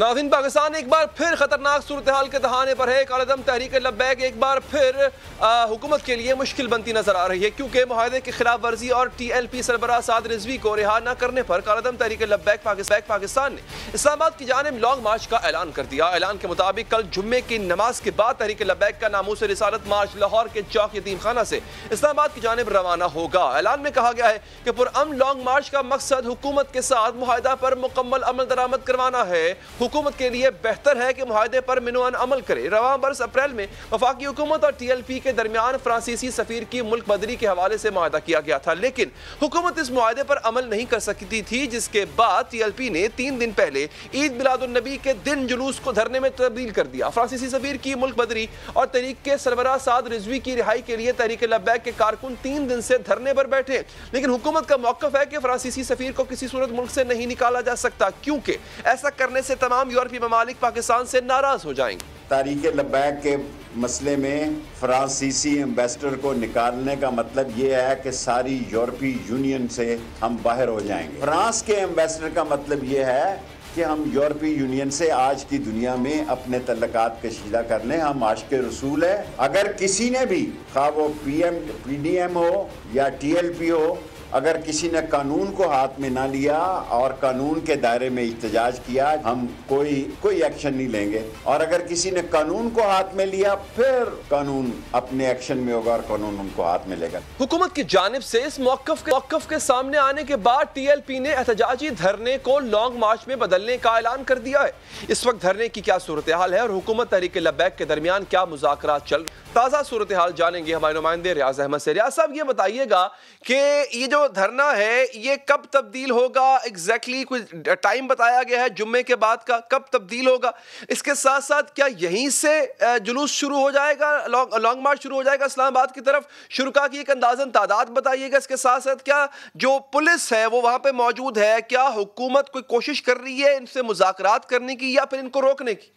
नाज़रीन, पाकिस्तान एक बार फिर खतरनाक सूरत हाल के दहाने पर है। कालेदम तहरीक लब्बैक एक बार फिर हुकूमत के लिए मुश्किल बनती नजर आ रही है, क्योंकि मुआहदे की खिलाफ वर्जी और TLP सरबराह साद रिजवी को रिहा न करने पर कालेदम तहरीक लब्बैक पाकिस्तान ने इस्लामाबाद की जानिब लॉन्ग मार्च का ऐलान कर दिया। ऐलान के मुताबिक कल जुम्मे की नमाज के बाद तहरीक लब्बैक का नामूस रिसालत मार्च लाहौर के चौक यतीम खाना से इस्लामाबाद की जानिब रवाना होगा। ऐलान में कहा गया है कि पुरअमन लॉन्ग मार्च का मकसद हुकूमत के साथ मुआहदा पर मुकम्मल अमल दरामद करवाना है। हुकूमत के लिए बेहतर है कि मुआहदे पर मिनोअन अमल करे। रवां बरस अप्रैल में वफाकी हुकूमत और TLP के दरमियान फ्रांसीसी सफीर की मुल्क बदरी के हवाले से मुआहदा किया गया था, लेकिन हुकूमत इस मुआहदे पर अमल नहीं कर सकती थी, जिसके बाद TLP ने 3 दिन पहले ईद मिलादुन्नबी के दिन जुलूस को धरने में तब्दील कर दिया। फ्रांसीसी सफीर की मुल्क बदरी और तहरीक के सरबराह साद रिजवी की रिहाई के लिए तहरीक लब्बैक के कारकुन 3 दिन से धरने पर बैठे, लेकिन हुकूमत का मौक़िफ़ है कि फ्रांसीसी सफीर को किसी सूरत मुल्क से नहीं निकाला जा सकता, क्योंकि ऐसा करने से तमाम यूरोपीय ममालिक पाकिस्तान से नाराज हो जाएंगे। तहरीक लब्बैक के मसले में फ्रांसीसी एम्बेसडर को निकालने का मतलब ये है कि सारी यूरोपीय यूनियन से हम बाहर हो जाएंगे। फ्रांस के एम्बेसडर का मतलब ये है कि हम यूरोपीय यूनियन से आज की दुनिया में अपने तल्लकात कशीदा कर लें, हम आशिक़ रसूल है। अगर किसी ने भी, खा वो PDM हो या TLP हो, अगर किसी ने कानून को हाथ में ना लिया और कानून के दायरे में इhtजाज किया, हम कोई एक्शन नहीं लेंगे। और अगर किसी ने कानून को हाथ में लिया, फिर कानून अपने एक्शन में होगा और कानून उनको हाथ में लेगा। हुकूमत की जानिब से इस मौक़िफ़ के सामने आने के बाद TLP ने एहतजाजी धरने को लॉन्ग मार्च में बदलने का ऐलान कर दिया है। इस वक्त धरने की क्या सूरत हाल है और हुकूमत तहरीक लब्बैक के दरमियान क्या मुज़ाकरात चल, ताज़ा सूरत हाल जानेंगे हमारे नुमाइंदे रियाज अहमद से। रियाज साहब, ये बताइएगा कि ये जो धरना है ये कब तब्दील होगा? एग्जैक्टली कोई टाइम बताया गया है जुम्मे के बाद का, कब तब्दील होगा? इसके साथ साथ क्या यहीं से जुलूस शुरू हो जाएगा, लॉन्ग मार्च शुरू हो जाएगा इस्लामाबाद की तरफ? शुरुका की एक अंदाज़न तादाद बताइएगा। इसके साथ साथ क्या जो पुलिस है वो वहाँ पे मौजूद है? क्या हुकूमत कोई कोशिश कर रही है इनसे मुज़ाकरात करने की या फिर इनको रोकने की?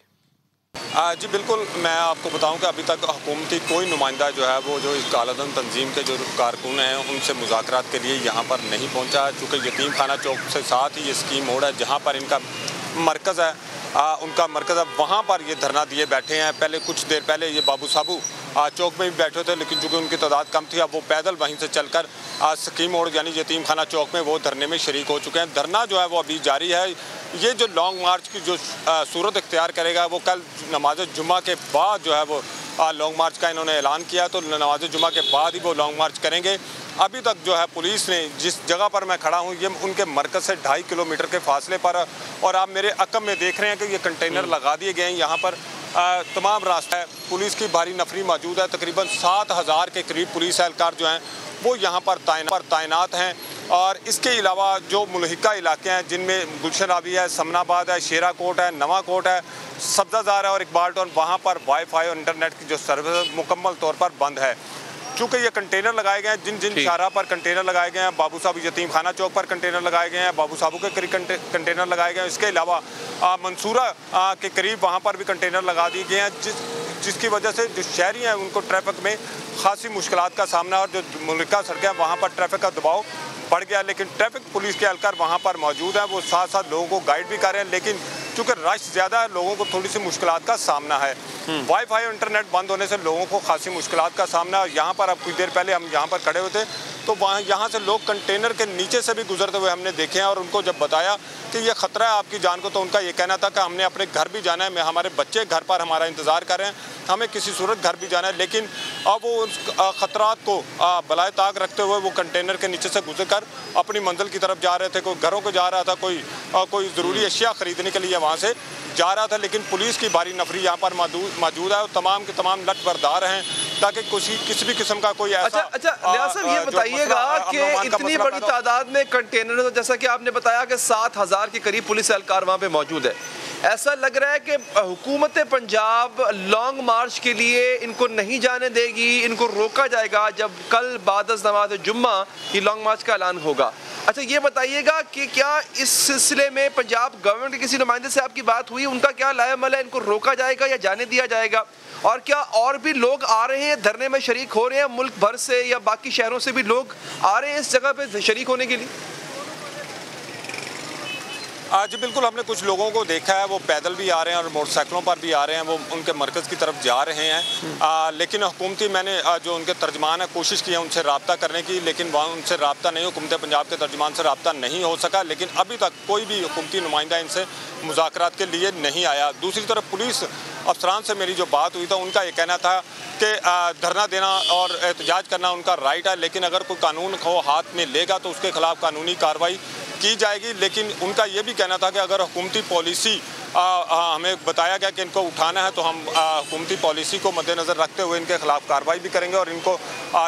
जी बिल्कुल, मैं आपको बताऊं कि अभी तक हुकूमती कोई नुमाइंदा जो है वो जो इस कालादम तंजीम के जो कारकुन हैं उनसे मुज़ाकरात के लिए यहाँ पर नहीं पहुँचा, चूँकि यतीम खाना चौक से साथ ही ये स्कीम मोड़ है जहाँ पर इनका मरकज़ है, उनका मरकज़ है, वहाँ पर ये धरना दिए बैठे हैं। पहले कुछ देर पहले ये बाबू साबू चौक में भी बैठे थे, लेकिन चूँकि उनकी तादाद कम थी, अब वो पैदल वहीं से चलकर स्कीम मोड़ यानी यतीम खाना चौक में वो धरने में शरीक हो चुके हैं। धरना जो है वो अभी जारी है। ये जो लॉन्ग मार्च की जो सूरत इख्तियार करेगा वो कल नमाज जुम्मा के बाद जो है वो लॉन्ग मार्च का इन्होंने ऐलान किया, तो नमाज जुम्मा के बाद ही वो लॉन्ग मार्च करेंगे। अभी तक जो है पुलिस ने, जिस जगह पर मैं खड़ा हूँ ये उनके मरकज़ से 2.5 किलोमीटर के फासले पर, और आप मेरे अकब में देख रहे हैं कि ये कंटेनर लगा दिए गए हैं। यहाँ पर तमाम रास्ता है, पुलिस की भारी नफरी मौजूद है। तकरीबन 7000 के करीब पुलिस एहलकार जो हैं वो यहाँ पर तैनात हैं। और इसके अलावा जो मुल्हिका इलाके हैं जिनमें गुलशन आबी है, समनाबाद है, शेरा कोट है, नवा कोट है, सब्ज़ाजार है और इकबाल टाउन, वहाँ पर वाईफाई और इंटरनेट की जो सर्विस मुकम्मल तौर पर बंद है। चूँकि ये कंटेनर लगाए गए हैं, जिन शाहराह पर कंटेनर लगाए गए हैं, बाबू साहब यतीम खाना चौक पर कंटेनर लगाए गए हैं, बाबू साहब के करीब कंटेनर लगाए गए हैं। इसके अलावा मंसूरा के करीब वहाँ पर भी कंटेनर लगा दिए गए हैं, जिसकी वजह से जो शहरी हैं उनको ट्रैफिक में खासी मुश्किलात का सामना, और जो मुल्का सड़कें हैं वहाँ पर ट्रैफिक का दबाव बढ़ गया। लेकिन ट्रैफिक पुलिस के एहलकार वहाँ पर मौजूद हैं, वो साथ साथ लोगों को गाइड भी कर रहे हैं, लेकिन चूँकि रश ज़्यादा है लोगों को थोड़ी सी मुश्किलात का सामना है। वाईफाई और इंटरनेट बंद होने से लोगों को खासी मुश्किलात का सामना है। यहाँ पर अब कुछ देर पहले हम यहाँ पर खड़े हुए थे तो यहाँ से लोग कंटेनर के नीचे से भी गुजरते हुए हमने देखे हैं, और उनको जब बताया कि ये ख़तरा है आपकी जान को, तो उनका ये कहना था कि हमने अपने घर भी जाना है, हमारे बच्चे घर पर हमारा इंतज़ार कर रहे हैं, हमें किसी सूरत घर भी जाना है। लेकिन अब वो उस ख़तरात को बलाए ताक रखते हुए वो कंटेनर के नीचे से गुजर कर अपनी मंजिल की तरफ जा रहे थे। कोई घरों को जा रहा था, कोई ज़रूरी अशिया ख़रीदने के लिए वहाँ से जा रहा था। लेकिन पुलिस की भारी नफरी यहाँ पर मौजूद है और तमाम के तमाम लटबरदार हैं ताकि किसी भी किस्म का कोई ऐसा रियाज साहब, ये बताइएगा कि इतनी बड़ी तादाद में कंटेनर, तो जैसा कि आपने बताया कि 7000 के करीब पुलिस एहलकार वहाँ पे मौजूद है, ऐसा लग रहा है कि हुकूमत पंजाब लॉन्ग मार्च के लिए इनको नहीं जाने देगी, इनको रोका जाएगा जब कल बाद नमाज जुम्मा की लॉन्ग मार्च का ऐलान होगा। अच्छा, ये बताइएगा कि क्या इस सिलसिले में पंजाब गवर्नमेंट के किसी नुमाइंदे से आपकी बात हुई, उनका क्या लाएमल है, इनको रोका जाएगा या जाने दिया जाएगा? और क्या और भी लोग आ रहे हैं धरने में शरीक हो रहे हैं, मुल्क भर से या बाकी शहरों से भी लोग आ रहे हैं इस जगह पे शरीक होने के लिए? आज बिल्कुल हमने कुछ लोगों को देखा है, वो पैदल भी आ रहे हैं और मोटरसाइकिलों पर भी आ रहे हैं, वो उनके मरकज़ की तरफ जा रहे हैं। लेकिन हुकूमती मैंने जो उनके तर्जमान है कोशिश की है उनसे रब्ता करने की, लेकिन वहाँ उनसे रब्ता नहीं, हुकूमत पंजाब के तर्जमान से रब्ता नहीं हो सका। लेकिन अभी तक कोई भी हुकूमती नुमाइंदा इनसे मुज़ाकरात के लिए नहीं आया। दूसरी तरफ पुलिस अफसरान से मेरी जो बात हुई था उनका ये कहना था कि धरना देना और एहतजाज करना उनका राइट है, लेकिन अगर कोई कानून को हाथ में लेगा तो उसके खिलाफ कानूनी कार्रवाई की जाएगी। लेकिन उनका ये भी कहना था कि अगर हुकूमती पॉलिसी हमें बताया गया कि इनको उठाना है तो हम हुकूमती पॉलिसी को मद्देनज़र रखते हुए इनके खिलाफ कार्रवाई भी करेंगे और इनको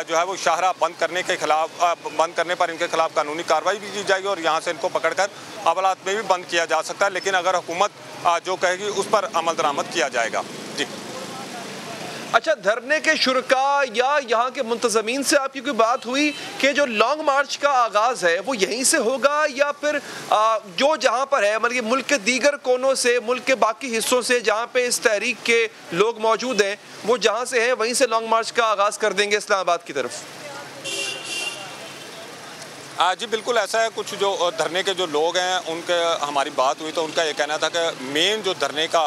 जो है वो शाहरा बंद करने पर इनके खिलाफ कानूनी कार्रवाई भी की जाएगी और यहाँ से इनको पकड़कर हवालात में भी बंद किया जा सकता है। लेकिन अगर हुकूमत जो कहेगी उस पर अमल दरामद किया जाएगा। जी अच्छा, धरने के शुरका या यहाँ के मुंतज़मीन से आपकी कोई बात हुई कि जो लॉन्ग मार्च का आगाज़ है वो यहीं से होगा या फिर जो जहाँ पर है मतलब मुल्क के दीगर कोनों से, मुल्क के बाकी हिस्सों से जहाँ पे इस तहरीक के लोग मौजूद हैं वो जहाँ से हैं वहीं से लॉन्ग मार्च का आगाज़ कर देंगे इस्लामाबाद की तरफ? जी बिल्कुल ऐसा है। कुछ जो धरने के जो लोग हैं उनके हमारी बात हुई तो उनका ये कहना था कि मेन जो धरने का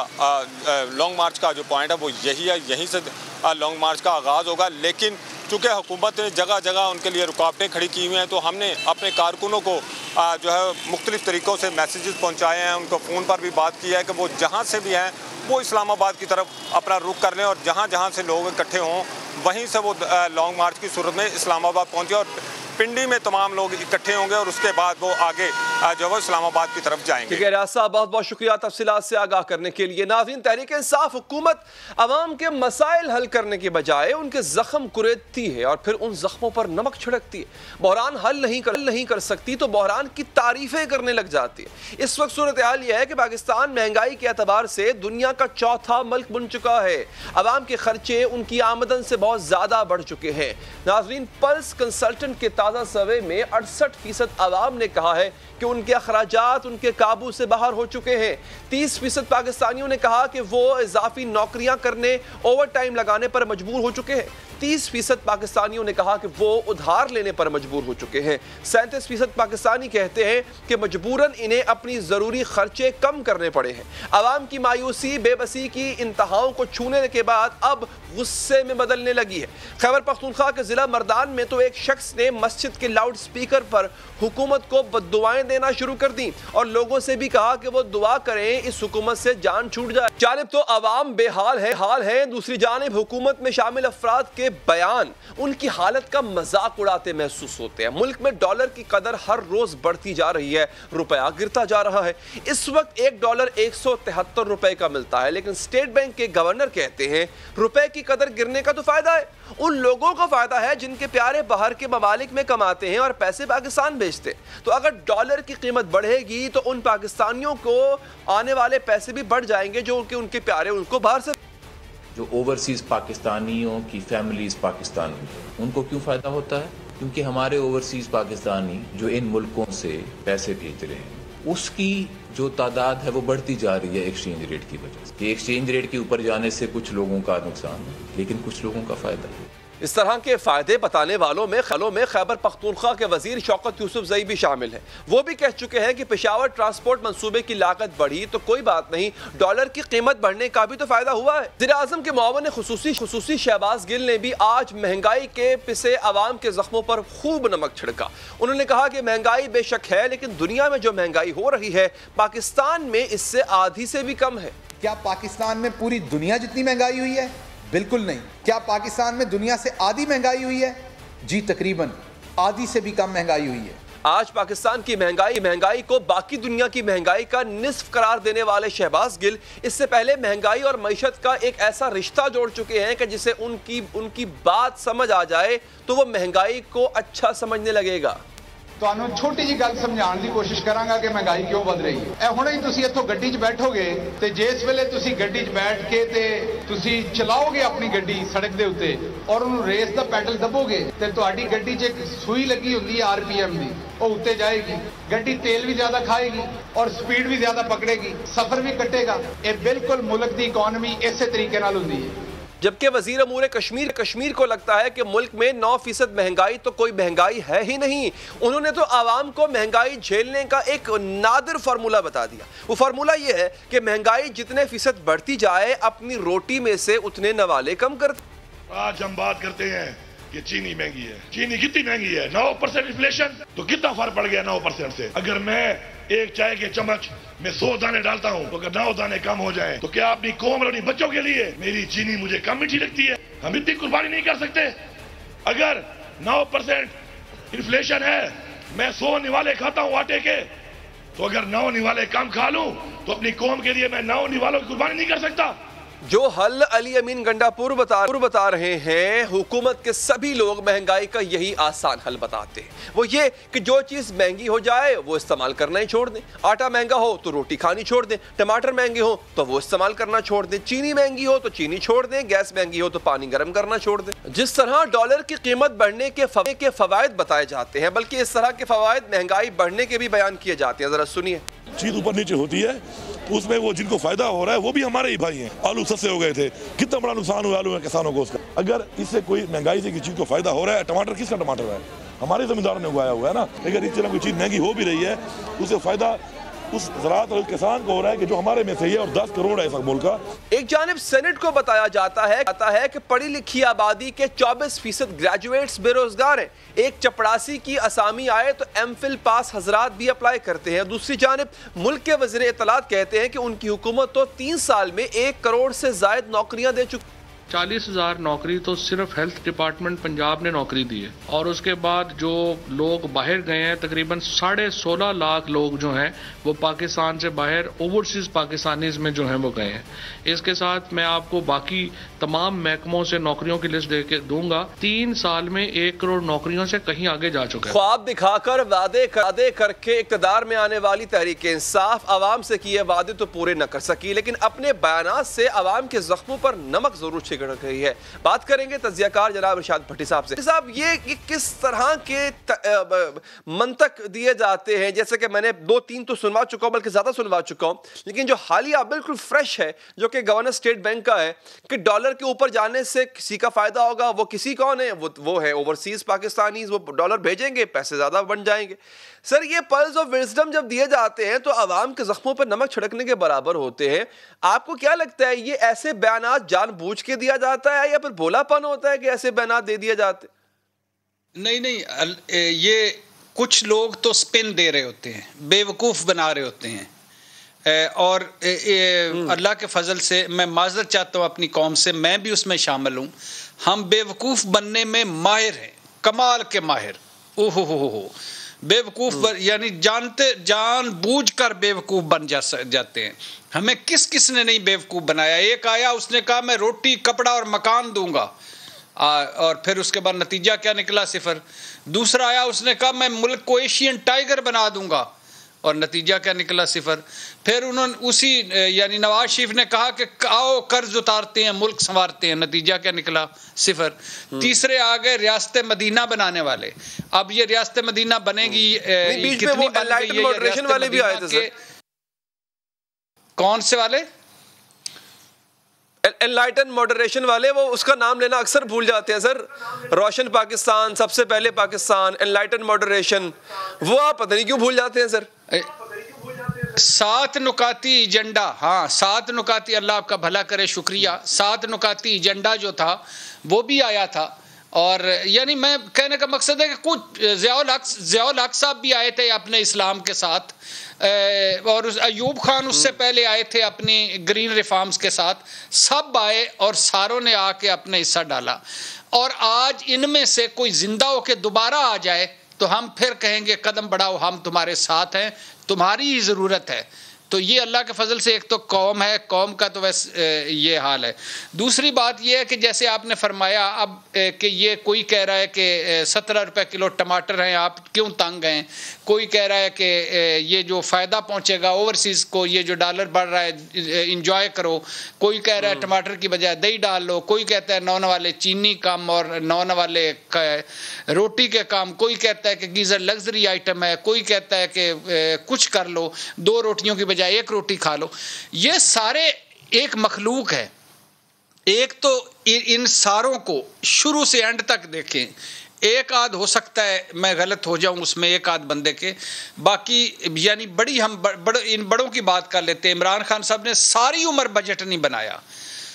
लॉन्ग मार्च का जो पॉइंट है वो यही है, यहीं से लॉन्ग मार्च का आगाज़ होगा। लेकिन चूँकि हुकूमत ने जगह जगह उनके लिए रुकावटें खड़ी की हुई हैं तो हमने अपने कारकुनों को जो है मुख्तलिफ़ तरीक़ों से मैसेजेस पहुँचाए हैं, उनको फ़ोन पर भी बात की है कि वो जहाँ से भी हैं वो इस्लामाबाद की तरफ अपना रुख कर लें और जहाँ जहाँ से लोग इकट्ठे हों वहीं से वो लॉन्ग मार्च की सूरत में इस्लामाबाद पहुँचे और पिंडी में तमाम लोग इकट्ठे होंगे और उसके बाद वो आगे जो है इस्लामाबाद की तरफ जाएंगे। ठीक है रियाज साहब, बहुत बहुत शुक्रिया तफसीलात से आगाह करने के लिए। नाज़रीन, तहरीक इंसाफ हुकूमत अवाम के मसाइल हल करने के बजाय उनके जख्म कुरेदती है और फिर उन जख्मों पर नमक छिड़कती है। बहरान हल नहीं कर सकती तो बहरान की तारीफें करने लग जाती है। इस वक्त सूरत हाल यह है कि पाकिस्तान महंगाई के एतबार से दुनिया का चौथा मुल्क बन चुका है। अवाम के खर्चे उनकी आमदन से बहुत ज्यादा बढ़ चुके हैं। नाज़रीन, पल्स कंसल्टेंट के ताज़ा सर्वे में 68% अवाम ने कहा है कि उनके अखराजात उनके काबू से बाहर हो चुके हैं। 30% पाकिस्तानियों ने कहा कि वो इजाफी नौकरियां करने, ओवर टाइम लगाने पर मजबूर हो चुके हैं। 30% पाकिस्तानियों ने कहा कि वो उधार लेने पर मजबूर हो चुके हैं। 37% पाकिस्तानी कहते हैं कि मजबूरन इन्हें अपनी ज़रूरी खर्चे कम करने पड़े हैं। अवाम की मायूसी बेबसी की इंतहाओं को छूने के बाद अब गुस्से में बदलने लगी है। खैबर पख्तूनख्वा के ज़िला मर्दान में तो एक शख्स ने मस्जिद के लाउड स्पीकर पर हुकूमत को बद्दुआएं देना शुरू कर दी और लोगों से भी कहा कि वो दुआ करें इस हुकूमत से जान छूट जाए। जानिब तो अवाम बेहाल है, दूसरी जानिब हुकूमत में शामिल अफराद के बयान उनकी हालत का मजाक उड़ाते महसूस होते हैं। मुल्क में डॉलर की कदर हर रोज बढ़ती जा रही है, रुपया गिरता जा रहा है। इस वक्त $1 173 रुपए का मिलता है, लेकिन स्टेट बैंक के गवर्नर कहते हैं रुपए की कदर गिरने का तो फायदा है उन लोगों को फायदा है जिनके प्यारे बाहर के ममालिक में कमाते हैं और पैसे पाकिस्तान भेजते। तो अगर डॉलर की कीमत बढ़ेगी तो उन पाकिस्तानियों को आने वाले पैसे भी बढ़ जाएंगे जो उनके प्यारे उनको बाहर से जो ओवरसीज़ पाकिस्तानियों की फैमिलीज़ पाकिस्तान में, उनको क्यों फ़ायदा होता है? क्योंकि हमारे ओवरसीज़ पाकिस्तानी जो इन मुल्कों से पैसे भेज रहे हैं उसकी जो तादाद है वो बढ़ती जा रही है एक्सचेंज रेट की वजह से। एक्सचेंज रेट के ऊपर जाने से कुछ लोगों का नुकसान है लेकिन कुछ लोगों का फ़ायदा है। इस तरह के फायदे बताने वालों में खैबर पख्तूनख्वा के वजीर शौकत यूसुफजई भी शामिल हैं। वो भी कह चुके हैं कि पेशावर ट्रांसपोर्ट मंसूबे की लागत बढ़ी तो कोई बात नहीं, डॉलर की कीमत बढ़ने का भी तो फायदा हुआ है। वज़ीर आज़म के मुआवन खुसूसी शहबाज गिल ने भी आज महंगाई के पिसे अवाम के जख्मों पर खूब नमक छिड़का। उन्होंने कहा कि महंगाई बेशक है लेकिन दुनिया में जो महंगाई हो रही है पाकिस्तान में इससे आधी से भी कम है। क्या पाकिस्तान में पूरी दुनिया जितनी महंगाई हुई है? बिल्कुल नहीं। क्या पाकिस्तान में दुनिया से आधी महंगाई हुई है? जी तकरीबन आधी से भी कम महंगाई हुई है। आज पाकिस्तान की महंगाई को बाकी दुनिया की महंगाई का निस्फ करार देने वाले शहबाज गिल इससे पहले महंगाई और मईशत का एक ऐसा रिश्ता जोड़ चुके हैं कि जिसे उनकी बात समझ आ जाए तो वो महंगाई को अच्छा समझने लगेगा। ਤੁਹਾਨੂੰ ਛੋਟੀ ਜੀ ਗੱਲ ਸਮਝਾਉਣ ਦੀ ਕੋਸ਼ਿਸ਼ ਕਰਾਂਗਾ ਕਿ ਮਹਿੰਗਾਈ ਕਿਉਂ ਵੱਧ ਰਹੀ ਹੈ। ਇਹ ਹੁਣੇ ਹੀ ਤੁਸੀਂ ਇੱਥੋਂ ਗੱਡੀ 'ਚ ਬੈਠੋਗੇ ਤੇ ਜਿਸ ਵੇਲੇ ਤੁਸੀਂ ਗੱਡੀ 'ਚ ਬੈਠ ਕੇ ਤੇ ਤੁਸੀਂ ਚਲਾਓਗੇ ਆਪਣੀ ਗੱਡੀ ਸੜਕ ਦੇ ਉੱਤੇ ਔਰ ਉਹਨੂੰ ਰੇਸ ਦਾ ਪੈਡਲ ਦਬੋਗੇ ਤੇ ਤੁਹਾਡੀ ਗੱਡੀ 'ਚ ਇੱਕ ਸੂਈ ਲੱਗੀ ਹੁੰਦੀ ਹੈ ਆਰਪੀਐਮ ਦੀ, ਉਹ ਉੱਤੇ ਜਾਏਗੀ। ਗੱਡੀ ਤੇਲ ਵੀ ਜ਼ਿਆਦਾ ਖਾਏਗੀ ਔਰ ਸਪੀਡ ਵੀ ਜ਼ਿਆਦਾ ਪਕੜੇਗੀ, ਸਫ਼ਰ ਵੀ ਕੱਟੇਗਾ। ਇਹ ਬਿਲਕੁਲ ਮੁਲਕ ਦੀ ਇਕਨੋਮੀ ਇਸੇ ਤਰੀਕੇ ਨਾਲ ਹੁੰਦੀ ਹੈ। जबकि वजीर अमूर कश्मीर को लगता है कि मुल्क में 9% महंगाई तो कोई महंगाई है ही नहीं। उन्होंने तो आवाम को महंगाई झेलने का एक नादिर फार्मूला बता दिया। वो फार्मूला ये है कि महंगाई जितने फीसद बढ़ती जाए अपनी रोटी में से उतने नवाले कम करते। आज हम बात करते हैं कि चीनी महंगी है। चीनी कितनी महंगी है? 9% इन्फ्लेशन। तो कितना फर्क पड़ गया 9% से? अगर मैं एक चाय के चम्मच में 100 दाने डालता हूँ तो अगर 9 दाने कम हो जाए तो क्या अपनी कौम और अपनी बच्चों के लिए मेरी चीनी मुझे कम मीठी लगती है? हम इतनी कुर्बानी नहीं कर सकते? अगर 9% इन्फ्लेशन है, मैं 100 निवाले खाता हूँ आटे के, तो अगर 9 निवाले कम खा लूं तो अपनी कौम के लिए मैं 9 निवालों की कुर्बानी नहीं कर सकता? जो हल अली अमीन गंडापुर बता रहे हैं, हुकूमत के सभी लोग महंगाई का यही आसान हल बताते हैं। वो ये कि जो चीज़ महंगी हो जाए वो इस्तेमाल करना ही छोड़ दें। आटा महंगा हो तो रोटी खानी छोड़ दें, टमाटर महंगे हो तो वो इस्तेमाल करना छोड़ दें, चीनी महंगी हो तो चीनी छोड़ दें, गैस महंगी हो तो पानी गर्म करना छोड़ दें। जिस तरह डॉलर की कीमत बढ़ने के फवायद बताए जाते हैं, बल्कि इस तरह के फवायद महंगाई बढ़ने के भी बयान किए जाते हैं। जरा सुनिए। चीज ऊपर नीचे होती है, उसमें वो जिनको फायदा हो रहा है वो भी हमारे ही भाई हैं। आलू सस्ते हो गए थे, कितना बड़ा नुकसान हुआ आलू में किसानों को उसका। अगर इससे कोई महंगाई से किसी चीज को फायदा हो रहा है, टमाटर किसका टमाटर है? हमारे जमींदारों ने उगाया हुआ है ना। अगर इस तरह कोई चीज महंगी हो भी रही है, उससे फायदा उस ज़राअत और किसान को हो रहा है कि जो हमारे में से ही है, और 10 करोड़ है इस मुल्क का। एक जानिब सेनेट को बताया जाता है कि पढ़ी लिखी आबादी के 24% ग्रेजुएट्स बेरोजगार हैं। एक चपड़ासी की असामी आए तो एमफिल पास हजरात भी अप्लाई करते हैं। दूसरी जानिब मुल्क के वज़ीर इत्तलात कहते हैं कि उनकी हुकूमत तो 3 साल में 1 करोड़ से ज़ायद नौकरियां दे चुकी। 40,000 नौकरी तो सिर्फ हेल्थ डिपार्टमेंट पंजाब ने नौकरी दी है, और उसके बाद जो लोग बाहर गए हैं तकरीबन 16.5 लाख लोग जो हैं वो पाकिस्तान से बाहर ओवरसीज पाकिस्तानीज में जो हैं वो गए हैं। इसके साथ मैं आपको बाकी तमाम महकमों से नौकरियों की लिस्ट दे के दूंगा। 3 साल में 1 करोड़ नौकरियों से कहीं आगे जा चुका है। ख्वाब दिखाकर वादे करके इक़्तिदार में आने वाली तहरीक इंसाफ आवाम से किए वादे तो पूरे न कर सकी, लेकिन अपने बयानात से आवाम के जख्मों पर नमक जरूर छिड़क रही है। बात करेंगे तज्जियाकार जनाब इरशाद भट्टी साहब से। साहब ये किस तरह के मंतक दिए जाते हैं? जैसे कि मैंने 2-3 तो सुनवा चुका हूं, बल्कि ज्यादा सुनवा चुका हूं, लेकिन जो हालिया बिल्कुल फ्रेश है जो कि गवर्नर स्टेट बैंक का है कि डॉलर के ऊपर जाने से किसी का फायदा होगा। वो किसी कौन है? वो है ओवरसीज पाकिस्तानी। वो डॉलर भेजेंगे, पैसे ज्यादा बन जाएंगे। सर ये पल्स ऑफ विजडम जब दिए जाते हैं तो आवाम के जख्मों पर नमक छिड़कने के बराबर होते हैं। आपको क्या लगता है ये ऐसे बयानात जानबूझ के दिया जाता है या फिर भोलापन होता है कि ऐसे बयानात दे दिए जाते? नहीं, ये कुछ लोग तो स्पिन दे रहे होते हैं, बेवकूफ़ बना रहे होते हैं। और अल्लाह के फजल से मैं माजरत चाहता हूँ अपनी कौम से, मैं भी उसमें शामिल हूँ। हम बेवकूफ़ बनने में माहिर हैं, कमाल के माहिर। ओहो हो बेवकूफ़ यानी जानबूझ कर बेवकूफ़ बन जाते हैं। हमें किस ने नहीं बेवकूफ़ बनाया। एक आया, उसने कहा मैं रोटी कपड़ा और मकान दूंगा, और फिर उसके बाद नतीजा क्या निकला? 0। दूसरा आया, उसने कहा मैं मुल्क को एशियन टाइगर बना दूंगा, और नतीजा क्या निकला? 0। फिर उन्होंने उसी यानी नवाज शरीफ ने कहा कि आओ कर्ज उतारते हैं, मुल्क संवारते हैं, नतीजा क्या निकला? 0। तीसरे आ गए रियासत मदीना बनाने वाले। अब ये रियासत मदीना बनेगी कितनी बन गई है? मॉडरेशन वाले भी आए थे सर। कौन से वाले? एनलाइटन मॉडरेशन वाले। वो उसका नाम लेना अक्सर भूल जाते हैं सर। रोशन पाकिस्तान, सबसे पहले पाकिस्तान, एनलाइटन मॉडरेशन, वो आप पता नहीं क्यों भूल जाते हैं सर। 7 नुकाती एजेंडा, हाँ 7 नुकाती, अल्लाह आपका भला करे, शुक्रिया। 7 नुकाती एजेंडा जो था वो भी आया था। और यानी मैं कहने का मकसद है कि कुछ ज़ियाउल हक साहब भी आए थे अपने इस्लाम के साथ, और अयूब खान उससे पहले आए थे अपनी ग्रीन रिफॉर्म्स के साथ। सब आए और सारों ने आके अपना हिस्सा डाला। और आज इनमें से कोई जिंदा होकर दोबारा आ जाए तो हम फिर कहेंगे कदम बढ़ाओ, हम तुम्हारे साथ हैं, तुम्हारी ही ज़रूरत है। तो ये अल्लाह के फजल से एक तो कौम है, कौम का तो वैसे ये हाल है। दूसरी बात ये है कि जैसे आपने फरमाया अब कि ये कोई कह रहा है कि 17 रुपए किलो टमाटर हैं, आप क्यों तंग हैं? कोई कह रहा है कि ये जो फ़ायदा पहुंचेगा ओवरसीज़ को, ये जो डॉलर बढ़ रहा है इंजॉय करो। कोई कह रहा है टमाटर की बजाय दही डाल लो। कोई कहता है 9 वाले चीनी कम और 9 वाले रोटी के काम। कोई कहता है कि गीज़र लग्जरी आइटम है। कोई कहता है कि कुछ कर लो, 2 रोटियों की बजाय 1 रोटी खा लो। ये सारे एक मखलूक है, एक तो इन सारों को शुरू से एंड तक देखें, एक आध हो सकता है मैं गलत हो जाऊं उसमें, एक आध बंदे के, बाकी यानी बड़ी हम इन बड़ों की बात कर लेते हैं। इमरान खान साहब ने सारी उम्र बजट नहीं बनाया,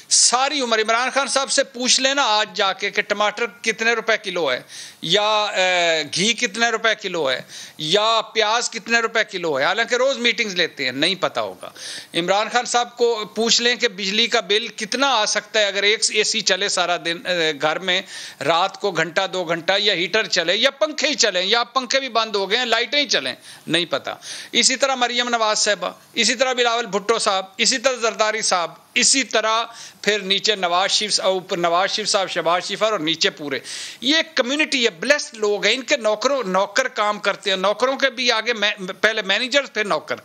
सारी उम्र। इमरान खान साहब से पूछ लेना आज जाके कि टमाटर कितने रुपए किलो है, या घी कितने रुपए किलो है, या प्याज कितने रुपए किलो है, हालांकि रोज़ मीटिंग्स लेते हैं, नहीं पता होगा। इमरान खान साहब को पूछ लें कि बिजली का बिल कितना आ सकता है अगर एक एसी चले सारा दिन घर में, रात को घंटा 2 घंटा, या हीटर चले, या पंखे ही चलें, या पंखे भी बंद हो गए हैं, लाइटें ही चलें, नहीं पता। इसी तरह मरियम नवाज साहबा, इसी तरह बिलावल भुट्टो साहब, इसी तरह जरदारी साहब, इसी तरह फिर नीचे नवाज शरीफ, ऊपर नवाज शरीफ साहब, शहबाज शरीफ और नीचे पूरे। ये कम्युनिटी है, ब्लेस्ड लोग हैं, इनके नौकर काम करते हैं, नौकरों के भी आगे पहले मैनेजर फिर नौकर,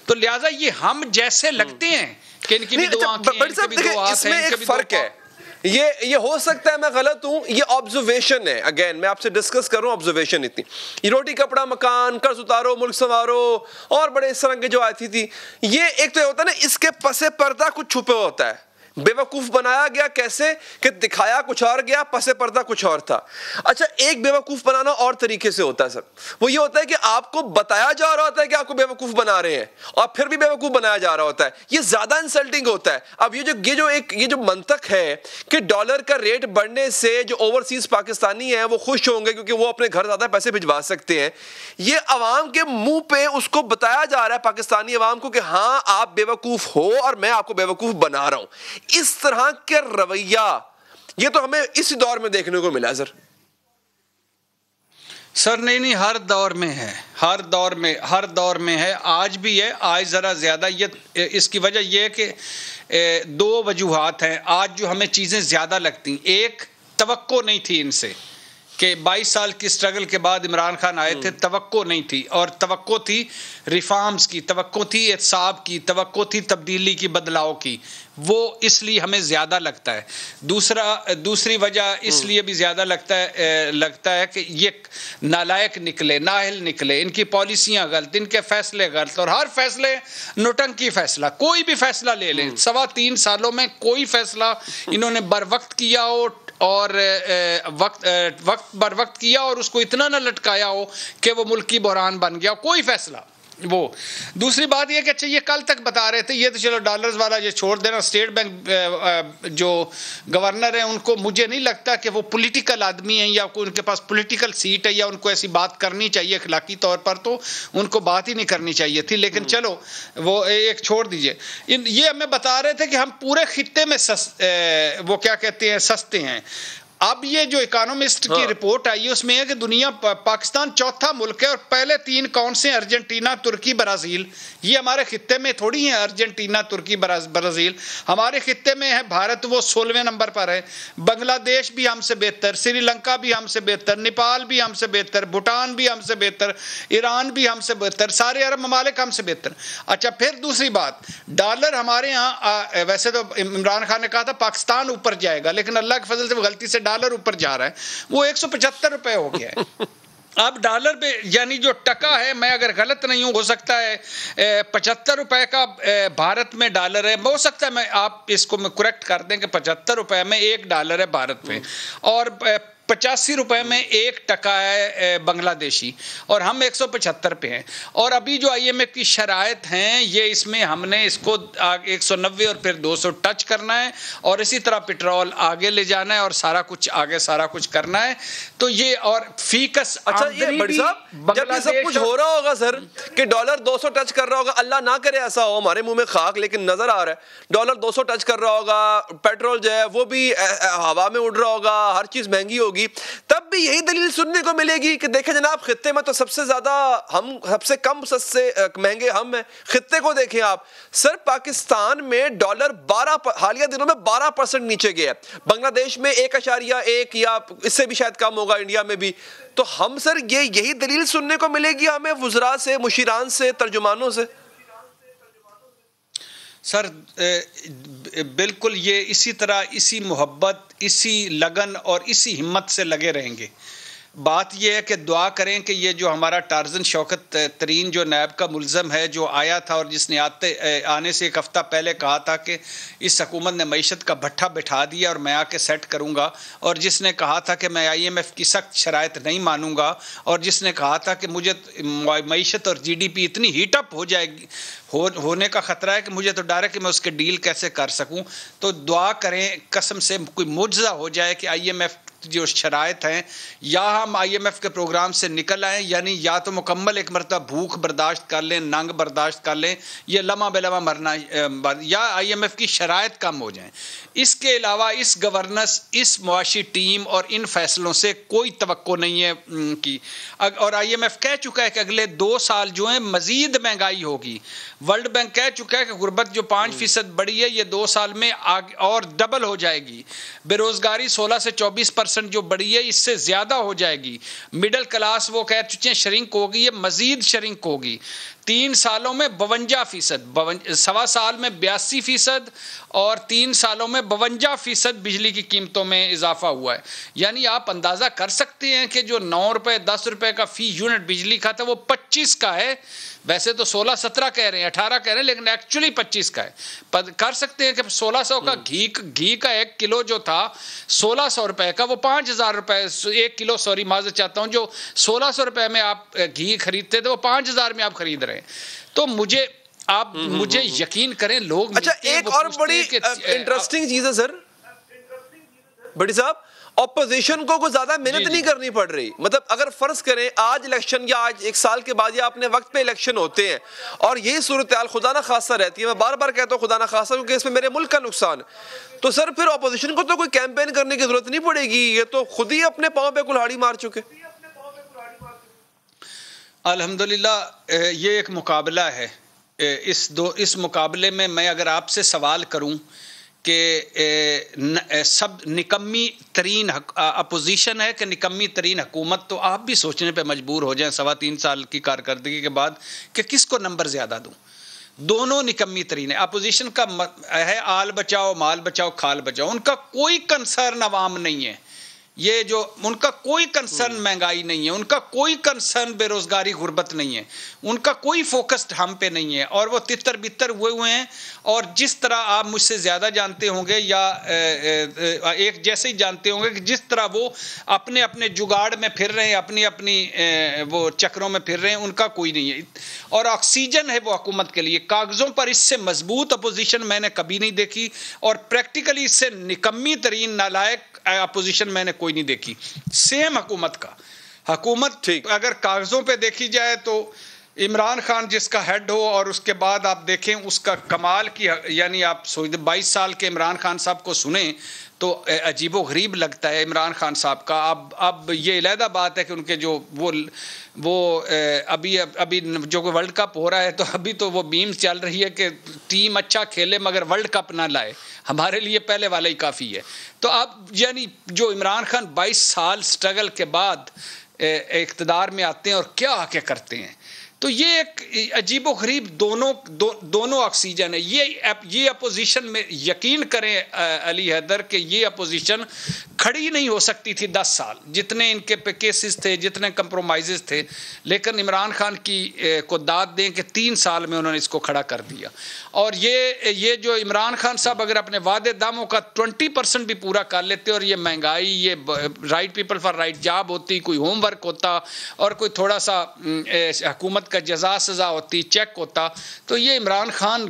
तो लिहाजा ये हम जैसे लगते हैं कि इनकी भी 2 आंखें हैं, इनके भी 2 हाथ हैं, इनके भी 2 फर्क है। ये हो सकता है मैं गलत हूं, ये ऑब्जर्वेशन है। अगेन मैं आपसे डिस्कस कर रहा हूं, ऑब्जर्वेशन इतनी, ये रोटी कपड़ा मकान, कर्ज उतारो, मुल्क संवारो और बड़े इस तरह के जो आती थी, ये एक तो होता है ना, इसके पसे पर्दा कुछ छुपे होता है। बेवकूफ बनाया गया कैसे कि दिखाया कुछ और गया, पसे पर्दा कुछ और था। अच्छा, एक बेवकूफ बनाना और तरीके से होता है सर, वो ये होता है कि आपको बताया जा रहा होता है कि आपको बेवकूफ बना रहे हैं और फिर भी बेवकूफ बनाया जा रहा होता है। ये ज्यादा इंसल्टिंग होता है। अब ये जो मंतक है कि डॉलर का रेट बढ़ने से जो ओवरसीज पाकिस्तानी है वो खुश होंगे क्योंकि वो अपने घर ज्यादा पैसे भिजवा सकते हैं, ये अवाम के मुंह पे उसको बताया जा रहा है, पाकिस्तानी अवाम को, कि हाँ आप बेवकूफ हो और मैं आपको बेवकूफ बना रहा हूं। इस तरह के रवैया ये तो हमें इसी दौर में देखने को मिला सर। नहीं, हर दौर में है, हर दौर में है, आज भी है, आज ज़रा ज़्यादा। ये इसकी वजह यह है कि 2 वजूहात हैं आज जो हमें चीज़ें ज़्यादा लगती। एक, तवक्को नहीं थी इनसे कि 22 साल की स्ट्रगल के बाद इमरान खान आए थे, तवक्को नहीं थी, और तवक्को थी रिफॉर्म्स की, तवक्को थी एहसाब की, तवक्को थी तब्दीली की, बदलाव की, वो इसलिए हमें ज़्यादा लगता है। दूसरी वजह इसलिए भी ज़्यादा लगता है कि ये नालायक निकले, नाहिल निकले, इनकी पॉलिसियाँ गलत, इनके फैसले गलत, और हर फैसले नोटंकी फैसला, कोई भी फैसला ले लें, 3.25 सालों में कोई फैसला इन्होंने बर वक्त किया हो और वक्त बर वक्त किया और उसको इतना न लटकाया हो कि वो मुल्क की बहरान बन गया, कोई फैसला वो। दूसरी बात ये कि अच्छा, ये कल तक बता रहे थे, ये तो चलो डॉलर्स वाला ये छोड़ देना, स्टेट बैंक जो गवर्नर है उनको मुझे नहीं लगता कि वो पॉलिटिकल आदमी हैं या उनके पास पॉलिटिकल सीट है या उनको ऐसी बात करनी चाहिए अखलाकी तौर पर, तो उनको बात ही नहीं करनी चाहिए थी। लेकिन चलो वो एक छोड़ दीजिए। ये हमें बता रहे थे कि हम पूरे खित्ते में वो क्या कहते हैं, सस्ते हैं। अब ये जो इकोनॉमिस्ट की रिपोर्ट आई है उसमें है कि दुनिया पाकिस्तान 4था मुल्क है और पहले 3 कौन से, अर्जेंटीना, तुर्की, ब्राज़ील। ये हमारे खित्ते में थोड़ी है अर्जेंटीना, तुर्की, ब्राज़ील, हमारे खित्ते में है भारत, वो 16वें नंबर पर है। बांग्लादेश भी हमसे बेहतर, श्रीलंका भी हमसे बेहतर, नेपाल भी हमसे बेहतर, भूटान भी हमसे बेहतर, ईरान भी हमसे बेहतर, सारे अरब ममालिक हमसे बेहतर। अच्छा, फिर दूसरी बात, डॉलर हमारे यहाँ, वैसे तो इमरान खान ने कहा था पाकिस्तान ऊपर जाएगा, लेकिन अल्लाह के फजल से वो गलती से डॉलर ऊपर जा रहा है, वो 175 रुपए हो गया है। अब डॉलर पे यानी जो टका है, मैं अगर गलत नहीं हूँ, हो सकता है 75 रुपए का भारत में डॉलर है, हो सकता है मैं आप इसको करेक्ट कर दें कि 75 रुपए में 1 डॉलर है भारत में, और 85 रुपए में 1 टका है बांग्लादेशी, और हम 175 पे हैं। और अभी जो IMF की शराइत हैं, ये इसमें हमने इसको 190 और फिर 200 टच करना है, और इसी तरह पेट्रोल आगे ले जाना है, और सारा कुछ आगे सारा कुछ करना है। तो ये और फीकस, अच्छा, ये बड़ी साहब जब ये सब कुछ हो रहा होगा सर कि डॉलर 200 टच कर रहा होगा, अल्लाह ना करे ऐसा हो, हमारे मुंह में खाक, लेकिन नजर आ रहा है डॉलर 200 टच कर रहा होगा, पेट्रोल जो है वो भी हवा में उड़ रहा होगा, हर चीज महंगी होगी, तब भी यही दलील सुनने को मिलेगी कि देखें जनाब, खित्ते में तो सबसे ज्यादा हम, सबसे कम सस्ते महंगे हम हैं। खित्ते को देखें आप सर, पाकिस्तान में डॉलर हालिया दिनों में 12% नीचे गया है, बांग्लादेश में 1.1 या इससे भी शायद कम होगा, इंडिया में भी। तो हम सर यही दलील सुनने को मिलेगी हमें वुज़रा से, मुशीरान से, तर्जुमानों से। सर बिल्कुल ये इसी तरह, इसी मोहब्बत, इसी लगन और इसी हिम्मत से लगे रहेंगे। बात यह है कि दुआ करें कि ये जो हमारा टार्जन शौकत तरीन जो नैब का मुल्ज़म है जो आया था और जिसने आने से एक हफ़्ता पहले कहा था कि इस हुकूमत ने मईशत का भट्ठा बिठा दिया और मैं आके सेट करूँगा, और जिसने कहा था कि मैं IMF की सख्त शराइत नहीं मानूंगा, और जिसने कहा था कि मुझे मईशत और GDP इतनी हीटअप हो जाएगी होने का ख़तरा है कि मुझे तो डर है कि मैं उसके डील कैसे कर सकूं। तो दुआ करें कसम से कोई मुआवजा हो जाए कि IMF जो शराइत हैं या हम IMF के प्रोग्राम से निकल आएँ, यानी या तो मुकम्मल एक मरतबा भूख बर्दाश्त कर लें, नंग बर्दाश्त कर लें, या लम्हा बेलम्हा मरना, या IMF की शराइत कम हो जाएँ। इसके अलावा इस गवर्नेंस, इस मुआशी टीम और इन फैसलों से कोई तवक्को नहीं है की। और IMF कह चुका है कि अगले 2 साल जो है मज़ीद महंगाई होगी। वर्ल्ड बैंक कह चुका है कि गुर्बत जो 5% बढ़ी है ये 2 साल में और डबल हो जाएगी। बेरोज़गारी 16 से 24% जो बढ़ी है इससे ज़्यादा हो जाएगी। मिडिल क्लास वो कह चुके हैं श्रिंक होगी, ये मज़ीद श्रिंक होगी। 3 सालों में 52%, सवा साल में 82% और 3 सालों में 52% बिजली की कीमतों में इजाफा हुआ है। यानी आप अंदाज़ा कर सकते हैं कि जो 9 रुपये 10 रुपये का फ़ी यूनिट बिजली का था वो 25 का है। वैसे तो 16-17 कह रहे हैं, 18 कह रहे हैं, लेकिन एक्चुअली 25 का है। कर सकते हैं कि 1600 का घी का 1 किलो जो था 1600 रुपए का, वो 5000 रुपए 1 किलो, सॉरी माज़रत चाहता हूँ, जो 1600 रुपए में आप घी खरीदते थे वो 5000 में आप खरीद रहे हैं। तो मुझे यकीन करें लोग। अच्छा, एक और बड़ी इंटरेस्टिंग चीज है सर बड़ी साहब, ऑपोजिशन को ज्यादा मेहनत नहीं करनी पड़ रही। मतलब अगर फर्ज करें आज इलेक्शन या आज 1 साल के बाद या अपने वक्त पे इलेक्शन होते हैं और यही सूरत हाल खुदा ना खासा रहती है, मैं बार बार कहता हूँ खुदा ना खासा, क्योंकि इसमें मेरे मुल्क का नुकसान, तो सर फिर ऑपोजिशन को तो कोई कैंपेन करने की जरूरत नहीं पड़ेगी, ये तो खुद ही अपने पांव पे कुल्हाड़ी मार चुके। अल्हम्दुलिल्लाह ये एक मुकाबला है। इस मुकाबले में मैं अगर आपसे सवाल करूं कि सब निकम्मी तरीन अपोजिशन है कि निकम्मी तरीन हुकूमत, तो आप भी सोचने पे मजबूर हो जाएं 3.25 साल की कारकर्दगी के बाद कि किसको नंबर ज़्यादा दूं। दोनों निकम्मी तरीन है। अपोजिशन का है आल बचाओ माल बचाओ खाल बचाओ, उनका कोई कंसर्न अवाम नहीं है। ये जो उनका कोई कंसर्न महंगाई नहीं है, उनका कोई कंसर्न बेरोजगारी गुर्बत नहीं है, उनका कोई फोकस्ड हम पे नहीं है, और वो तितर बितर हुए हैं। और जिस तरह आप मुझसे ज़्यादा जानते होंगे या एक जैसे ही जानते होंगे कि जिस तरह वो अपने अपने जुगाड़ में फिर रहे हैं, अपनी अपनी वो चक्रों में फिर रहे हैं, उनका कोई नहीं है। और ऑक्सीजन है वो हुकूमत के लिए। कागज़ों पर इससे मजबूत अपोजिशन मैंने कभी नहीं देखी, और प्रैक्टिकली इससे निकम्मी तरीन नालायक अपोजिशन मैंने कोई नहीं देखी। सेम हुकूमत का हुकूमत अगर कागजों पे देखी जाए तो इमरान खान जिसका हेड हो, और उसके बाद आप देखें उसका कमाल की, यानी आप सोच 22 साल के इमरान खान साहब को सुने तो अजीबो गरीब लगता है इमरान खान साहब का। अब ये अलहदा बात है कि उनके जो वो अभी जो वर्ल्ड कप हो रहा है तो अभी तो वो मीम्स चल रही है कि टीम अच्छा खेले मगर वर्ल्ड कप ना लाए, हमारे लिए पहले वाला ही काफ़ी है। तो अब यानी जो इमरान खान 22 साल स्ट्रगल के बाद इक़्तिदार में आते हैं और क्या आके करते हैं, तो ये एक अजीबो गरीब दोनों ऑक्सीजन है। ये अपोजिशन में यकीन करें अली हैदर कि ये अपोजिशन खड़ी नहीं हो सकती थी 10 साल, जितने इनके पे केसेस थे, जितने कंप्रोमाइज़ थे। लेकिन इमरान खान को दाद दें कि 3 साल में उन्होंने इसको खड़ा कर दिया। और ये जो इमरान खान साहब अगर अपने वादे दामों का 20% भी पूरा कर लेते और ये महंगाई, ये right people for right job होती, कोई होमवर्क होता और कोई थोड़ा सा हुकूमत का जज़ा सज़ा होती, चेक होता, तो ये इमरान खान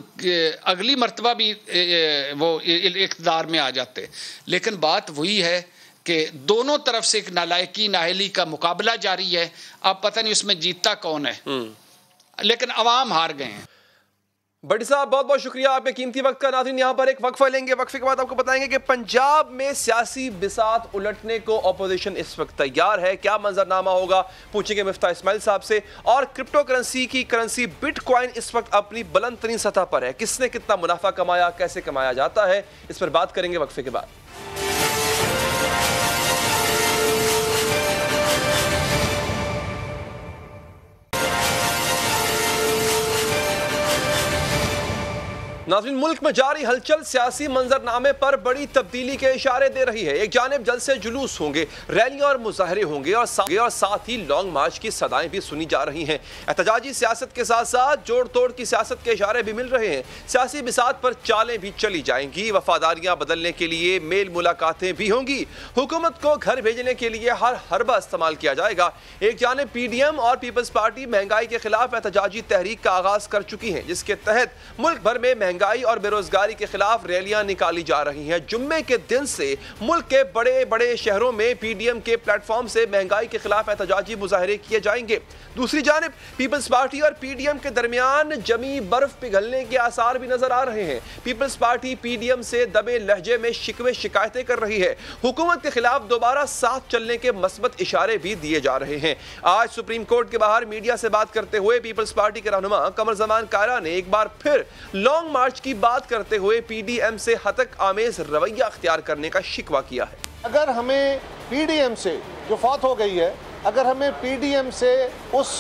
अगली मर्तबा भी वो इक़्तिदार में आ जाते। लेकिन बात वही है कि दोनों तरफ से एक नालायकी नाहली का मुकाबला जारी है। अब पता नहीं उसमें जीतता कौन है, लेकिन अवाम हार गए हैं। बड़ी साहब बहुत बहुत शुक्रिया आपके कीमती वक्त का। नाज़रीन यहाँ पर एक वक्फा लेंगे, वक्फे के बाद आपको बताएंगे कि पंजाब में सियासी बिसात उलटने को ऑपोजिशन इस वक्त तैयार है। क्या मंजरनामा होगा, पूछेंगे मिफ्ता इस्माइल साहब से। और क्रिप्टो करेंसी की करेंसी बिटकॉइन इस वक्त अपनी बुलंद तरीन सतह पर है, किसने कितना मुनाफा कमाया, कैसे कमाया जाता है, इस पर बात करेंगे वक्फे के बाद। नाज़रीन, मुल्क में जारी हलचल सियासी मंजरनामे पर बड़ी तब्दीली के इशारे दे रही है। एक जानिब जलसे जुलूस होंगे, रैलियां और मुजाहरे होंगे और साथ ही लॉन्ग मार्च की सदाएं भी सुनी जा रही हैं। एहतजाजी सियासत के साथ साथ जोड़ तोड़ की सियासत के इशारे भी मिल रहे हैं। सियासी बिसात पर चालें भी चली जाएंगी, वफादारियां बदलने के लिए मेल मुलाकातें भी होंगी, हुकूमत को घर भेजने के लिए हर हरबा इस्तेमाल किया जाएगा। एक जानिब पीडीएम और पीपल्स पार्टी महंगाई के खिलाफ एहतजाजी तहरीक का आगाज कर चुकी है, जिसके तहत मुल्क भर में महंगाई और बेरोजगारी के खिलाफ रैलियां निकाली जा रही हैं। जुम्मे के दिन से मुल्क के बड़े बड़े शहरों में पीडीएम के प्लेटफॉर्म से महंगाई के खिलाफ एहतजाजी मुजाहरे किए जाएंगे। दूसरी जानिब पीपल्स पार्टी और पीडीएम के दरमियान जमी बर्फ पिघलने के आसार भी नजर आ रहे हैं। पीपल्स पार्टी पीडीएम से दबे लहजे में शिकवे शिकायतें कर रही है। हुकूमत के खिलाफ दोबारा साथ चलने के मस्बत इशारे भी दिए जा रहे हैं। आज सुप्रीम कोर्ट के बाहर मीडिया से बात करते हुए पीपल्स पार्टी के रहनुमा कमर जमान कायरा ने एक बार फिर लॉन्ग मार्च की बात करते हुए पीडीएम से हतक आमेज रवैया अख्तियार करने का शिकवा किया है। अगर हमें पीडीएम से जो फौत हो गई है, अगर हमें पीडीएम से उस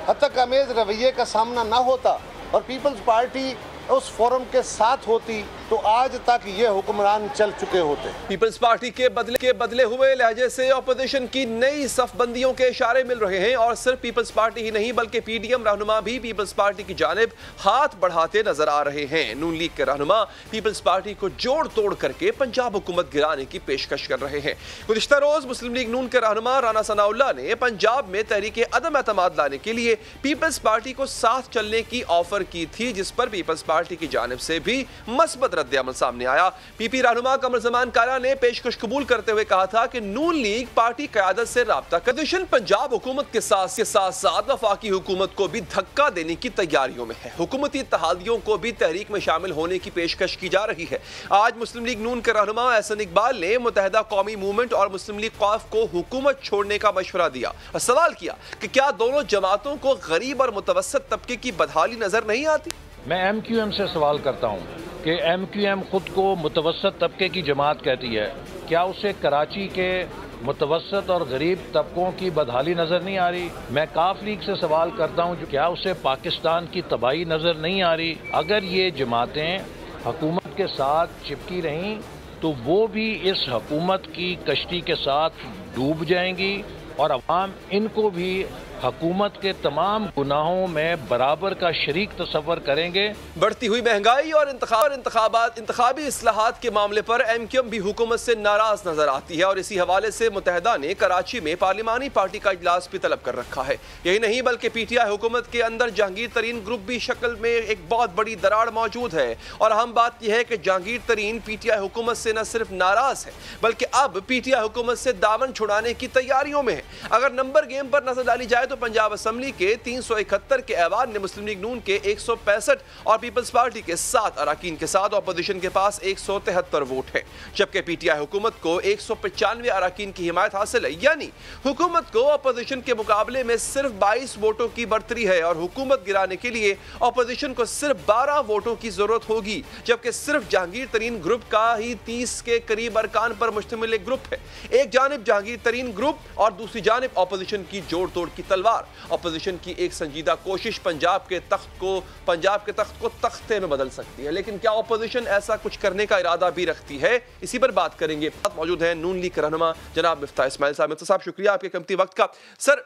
हतक आमेज रवैये का सामना ना होता और पीपल्स पार्टी उस फोरम के साथ होती तो आज तक ये हुक्मरान चल चुके होते। पीपल्स पार्टी के बदले हुए लहजे से ऑपोजिशन की नई सफबंदियों के इशारे मिल रहे हैं और सिर्फ पीपल्स पार्टी ही नहीं बल्कि पीडीएम रहनुमा भी पीपल्स पार्टी की जानिब हाथ बढ़ाते नजर आ रहे हैं। नून लीग के रहनुमा पीपल्स पार्टी को जोड़ तोड़ करके पंजाब हुकूमत गिराने की पेशकश कर रहे हैं। गुज़िश्ता रोज मुस्लिम लीग नून के रहनुमा राना सनाउल्लाह ने पंजाब में तहरीक अदम एतमाद लाने के लिए पीपल्स पार्टी को साथ चलने की ऑफर की थी, जिस पर पीपल्स पार्टी की जानिब से भी मस्बत रद्द-ए-अमल सामने आया। पीपी रहनुमा कमर जमान कायरा ने पेशकश कबूल करते हुए कहा था कि नून लीग पार्टी क़यादत से राब्ता कर पंजाब हुकूमत के साथ वफाकी हुकूमत को भी धक्का देने की तैयारियों में है। हुकूमती इत्तेहादियों को भी तहरीक में शामिल होने की पेशकश की जा रही है। आज मुस्लिम लीग नून के रहनुमा एहसन इकबाल ने मुत्तहिदा कौमी मूवमेंट और मुस्लिम लीग क़ौफ को हुकूमत छोड़ने का मशवरा दिया और सवाल किया कि क्या दोनों जमातों को गरीब और मुतवस्सित तबके की बदहाली नजर नहीं आती। मैं एमक्यूएम से सवाल करता हूँ कि एमक्यूएम खुद को मुतवस्सित तबके की जमात कहती है, क्या उसे कराची के मुतवस्सित और गरीब तबकों की बदहाली नज़र नहीं आ रही? मैं काफ लीग से सवाल करता हूँ, क्या उसे पाकिस्तान की तबाही नज़र नहीं आ रही? अगर ये जमातें हुकूमत के साथ चिपकी रहीं तो वो भी इस हुकूमत की कश्ती के साथ डूब जाएंगी और अवाम इनको भी हुकूमत के तमाम गुनाहों में बराबर का शरीक तस्वर करेंगे। बढ़ती हुई महंगाई और इंतखाबी इस्लाहात के मामले पर एमक्यूएम भी हुकूमत से नाराज नजर आती है और इसी हवाले से मुत्तहिदा ने कराची में पार्लिमानी पार्टी का इजलास भी तलब कर रखा है। यही नहीं बल्कि पीटीआई हुकूमत के अंदर जहांगीर तरीन ग्रुप भी शक्ल में एक बहुत बड़ी दरार मौजूद है और अहम बात यह है कि जहांगीर तरीन पीटीआई हुकूमत से न सिर्फ नाराज है बल्ककि अब पीटीआई हुकूमत से दामन छुड़ाने की तैयारियों में है। अगर नंबर गेम पर नजर डाली जाए तो पंजाब असम्बली के 371 के ऐवान ने मुस्लिम लीग नून के 165 और पीपल्स पार्टी के 7 अराकीन के साथ ऑपोजिशन के पास 173 वोट है, जबकि पीटीआई हुकूमत को 195 अराकीन की हिमायत हासिल है। यानी हुकूमत को ऑपोजिशन के मुकाबले में सिर्फ 22 वोटों की बढ़तरी है और हुकूमत गिराने के लिए ऑपोजिशन को सिर्फ 12 वोटों की जरूरत होगी, जबकि सिर्फ जहांगीर तरीन ग्रुप का ही 30 के करीब अरकान पर मुश्तमिल एक ग्रुप है। एक जानिब जहांगीर तरीन ग्रुप और दूसरी जानिब ऑपोजिशन की जोड़ तोड़ की तलवार। ऑपोजिशन की एक संजीदा कोशिश पंजाब के तख्त को तख्ते में बदल सकती है, लेकिन क्या ऑपोजिशन ऐसा कुछ करने का इरादा भी रखती है? इसी पर बात करेंगे। मौजूद है नून लीग के रहनुमा जनाब मिफ्ताह इस्माइल साहब। मिफ्ताह साहब, शुक्रिया आपके कीमती वक्त का। सर,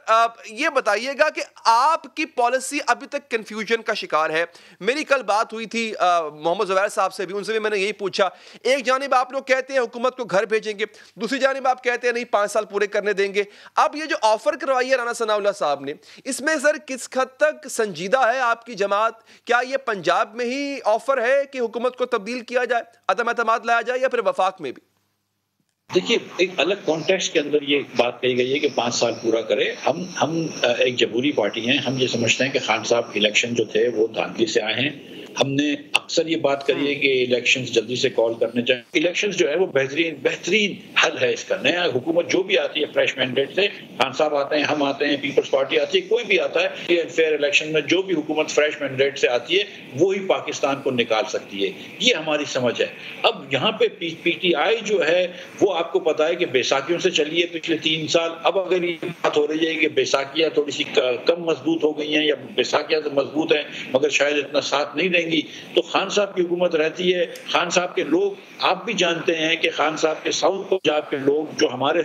ये बताइएगा कि आपकी पॉलिसी अभी तक कंफ्यूजन का शिकार है। मेरी कल बात हुई थी मोहम्मद ज़ुबैर साहब से भी, उनसे भी मैंने यही पूछा। एक जानिब आप लोग कहते हैं हुकूमत को घर भेजेंगे, दूसरी जानिब आप कहते हैं नहीं 5 साल पूरे करने देंगे। अब ये जो ऑफर करवाई है राना सनाउल्लाह साहब ने, इसमें सर किस हद तक संजीदा है आपकी जमात? क्या ये पंजाब में ही ऑफर है कि हुकूमत को तब्दील किया जाए, अदम एतमाद लाया जाए, या फिर वफाक में भी? देखिए, एक अलग कॉन्टेक्स्ट के अंदर ये बात कही गई है कि 5 साल पूरा करे। हम एक जमहूरी पार्टी हैं। हम ये समझते हैं कि खान साहब इलेक्शन जो थे वो धांधली से आए हैं। हमने अक्सर ये बात करी है कि इलेक्शंस जल्दी से कॉल करने चाहिए। इलेक्शंस जो है वो बेहतरीन हल है इसका। नया हुकूमत जो भी आती है फ्रेश मैंडेट से, खान साहब आते हैं, हम आते हैं, पीपल्स पार्टी आती है, कोई भी आता है, फेयर इलेक्शन में जो भी हुकूमत फ्रेश मैंडेट से आती है वो ही पाकिस्तान को निकाल सकती है, ये हमारी समझ है। अब यहाँ पे पीटीआई जो है वो आपको पता है कि बैसाखियों से चली है पिछले 3 साल। अब अगर ये बात हो रही है कि बैसाखियाँ थोड़ी सी कम मजबूत हो गई हैं या बैसाखियाँ तो मजबूत हैं मगर शायद इतना साथ नहीं देंगी, तो खान साहब की हुकूमत रहती है, खान साहब के लोग, आप भी जानते हैं कि खान साहब के साउथ पंजाब के लोग जो हमारे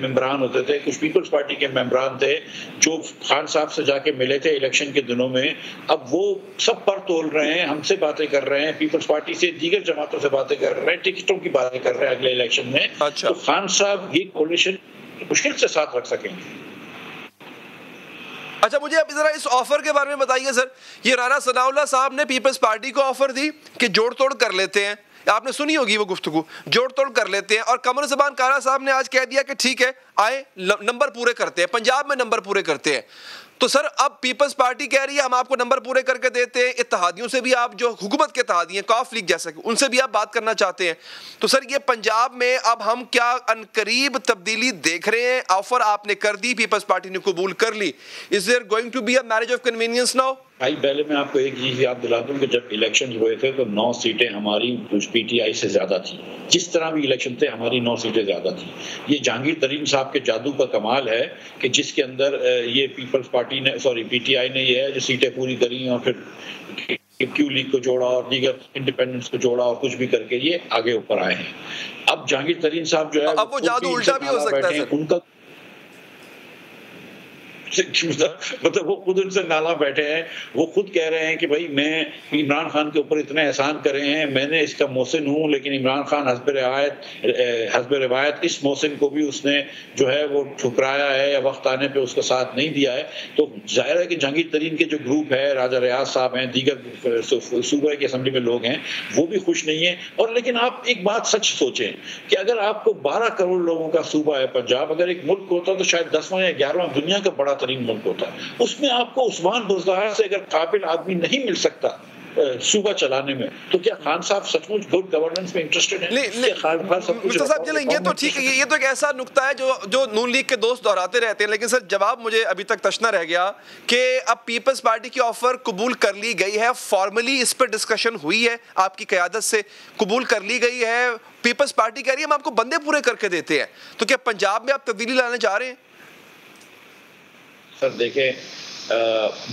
मेंबरान होते थे, कुछ पीपल्स पार्टी के मेंबरान थे जो खान साहब से जाके मिले थे इलेक्शन के दिनों में, अब वो सब पर तोल रहे हैं, हमसे बातें कर रहे हैं, पीपल्स पार्टी से दीगर जमातों से बातें कर रहे हैं, टिकटों की बातें कर रहे हैं अगले इलेक्शन में। अच्छा। तो खान साहब ये कोalition मुश्किल से साथ रख सकेंगे। अच्छा, मुझे अब जरा इस ऑफर के बारे में बताइए सर। ये राना सनाउल्लाह साहब ने पीपल्स पार्टी को ऑफर दी कि जोड़ तोड़ कर लेते हैं, आपने सुनी होगी वो गुफ्तगू, जोड़ तोड़ कर लेते हैं, और कमर ज़बान कारा साहब ने आज कह दिया कि ठीक है आए नंबर पूरे करते हैं, पंजाब में नंबर पूरे करते हैं। तो सर अब पीपल्स पार्टी कह रही है हम आपको नंबर पूरे करके देते हैं, इत्तेहादियों से भी आप जो हुकूमत के इत्तेहादी हैं कॉफ लीग जैसे उनसे भी आप बात करना चाहते हैं, तो सर ये पंजाब में अब हम क्या अनकरीब तब्दीली देख रहे हैं? ऑफर आपने कर दी, पीपल्स पार्टी ने कबूल कर ली, is there going to be a marriage of convenience now? भाई पहले मैं आपको एक चीज याद दिला दूं कि जब इलेक्शन हुए थे तो 9 सीटें हमारी पीटीआई से ज्यादा थी, जिस तरह भी इलेक्शन थे हमारी 9 सीटें ज्यादा थी। ये जहांगीर तरीन साहब के जादू का कमाल है कि जिसके अंदर ये पीपल्स पार्टी ने पीटीआई ने ये है जो सीटें पूरी करी और फिर क्यू लीग को जोड़ा और दीगर इंडिपेंडेंस को जोड़ा और कुछ भी करके ये आगे ऊपर आए हैं। अब जहांगीर तरीन साहब जो है अब वो जादू उल्टा भी हो सकता है, उनका मतलब वो खुद उनसे नाला बैठे हैं, वो खुद कह रहे हैं कि भाई मैं इमरान खान के ऊपर इतने एहसान करे हैं, मैंने इसका मोहसिन हूँ, लेकिन इमरान खान हस्ब रिवायत इस मोहसिन को भी उसने जो है वो ठुकराया है या वक्त आने पे उसका साथ नहीं दिया है। तो जाहिर है कि जहांगीर तरीन के जो ग्रुप है, राजा रियाज साहब हैं, दीगर सूबे की असम्बली में लोग हैं, वो भी खुश नहीं है। और लेकिन आप एक बात सच सोचें कि अगर आपको 12 करोड़ लोगों का सूबा है पंजाब, अगर एक मुल्क होता तो शायद 10वां या 11वां दुनिया का बड़ा मुल्क होता है, उसमें आपको उस्मान बुज़दार से अगर काबिल आदमी नहीं मिल सकता सूबा चलाने में, तो क्या खान साहब सचमुच गुड गवर्नेंस में इंटरेस्टेड हैं? मुफ्ती साहब चलें, ये तो ठीक है, ये तो एक ऐसा नुक्ता है जो नून लीग के दोस्त दोहराते रहते हैं, लेकिन सर जवाब मुझे अभी तक तशना रह गया कि अब पीपल्स पार्टी की ऑफर कबूल कर ली गई है, फॉर्मली इस पर डिस्कशन हुई है, आपकी क़यादत से कबूल कर ली गई है, पीपल्स पार्टी कह रही है हम आपको बंदे पूरे करके देते हैं, तो क्या पंजाब में आप तब्दीली लाने जा रहे हैं? सर देखें,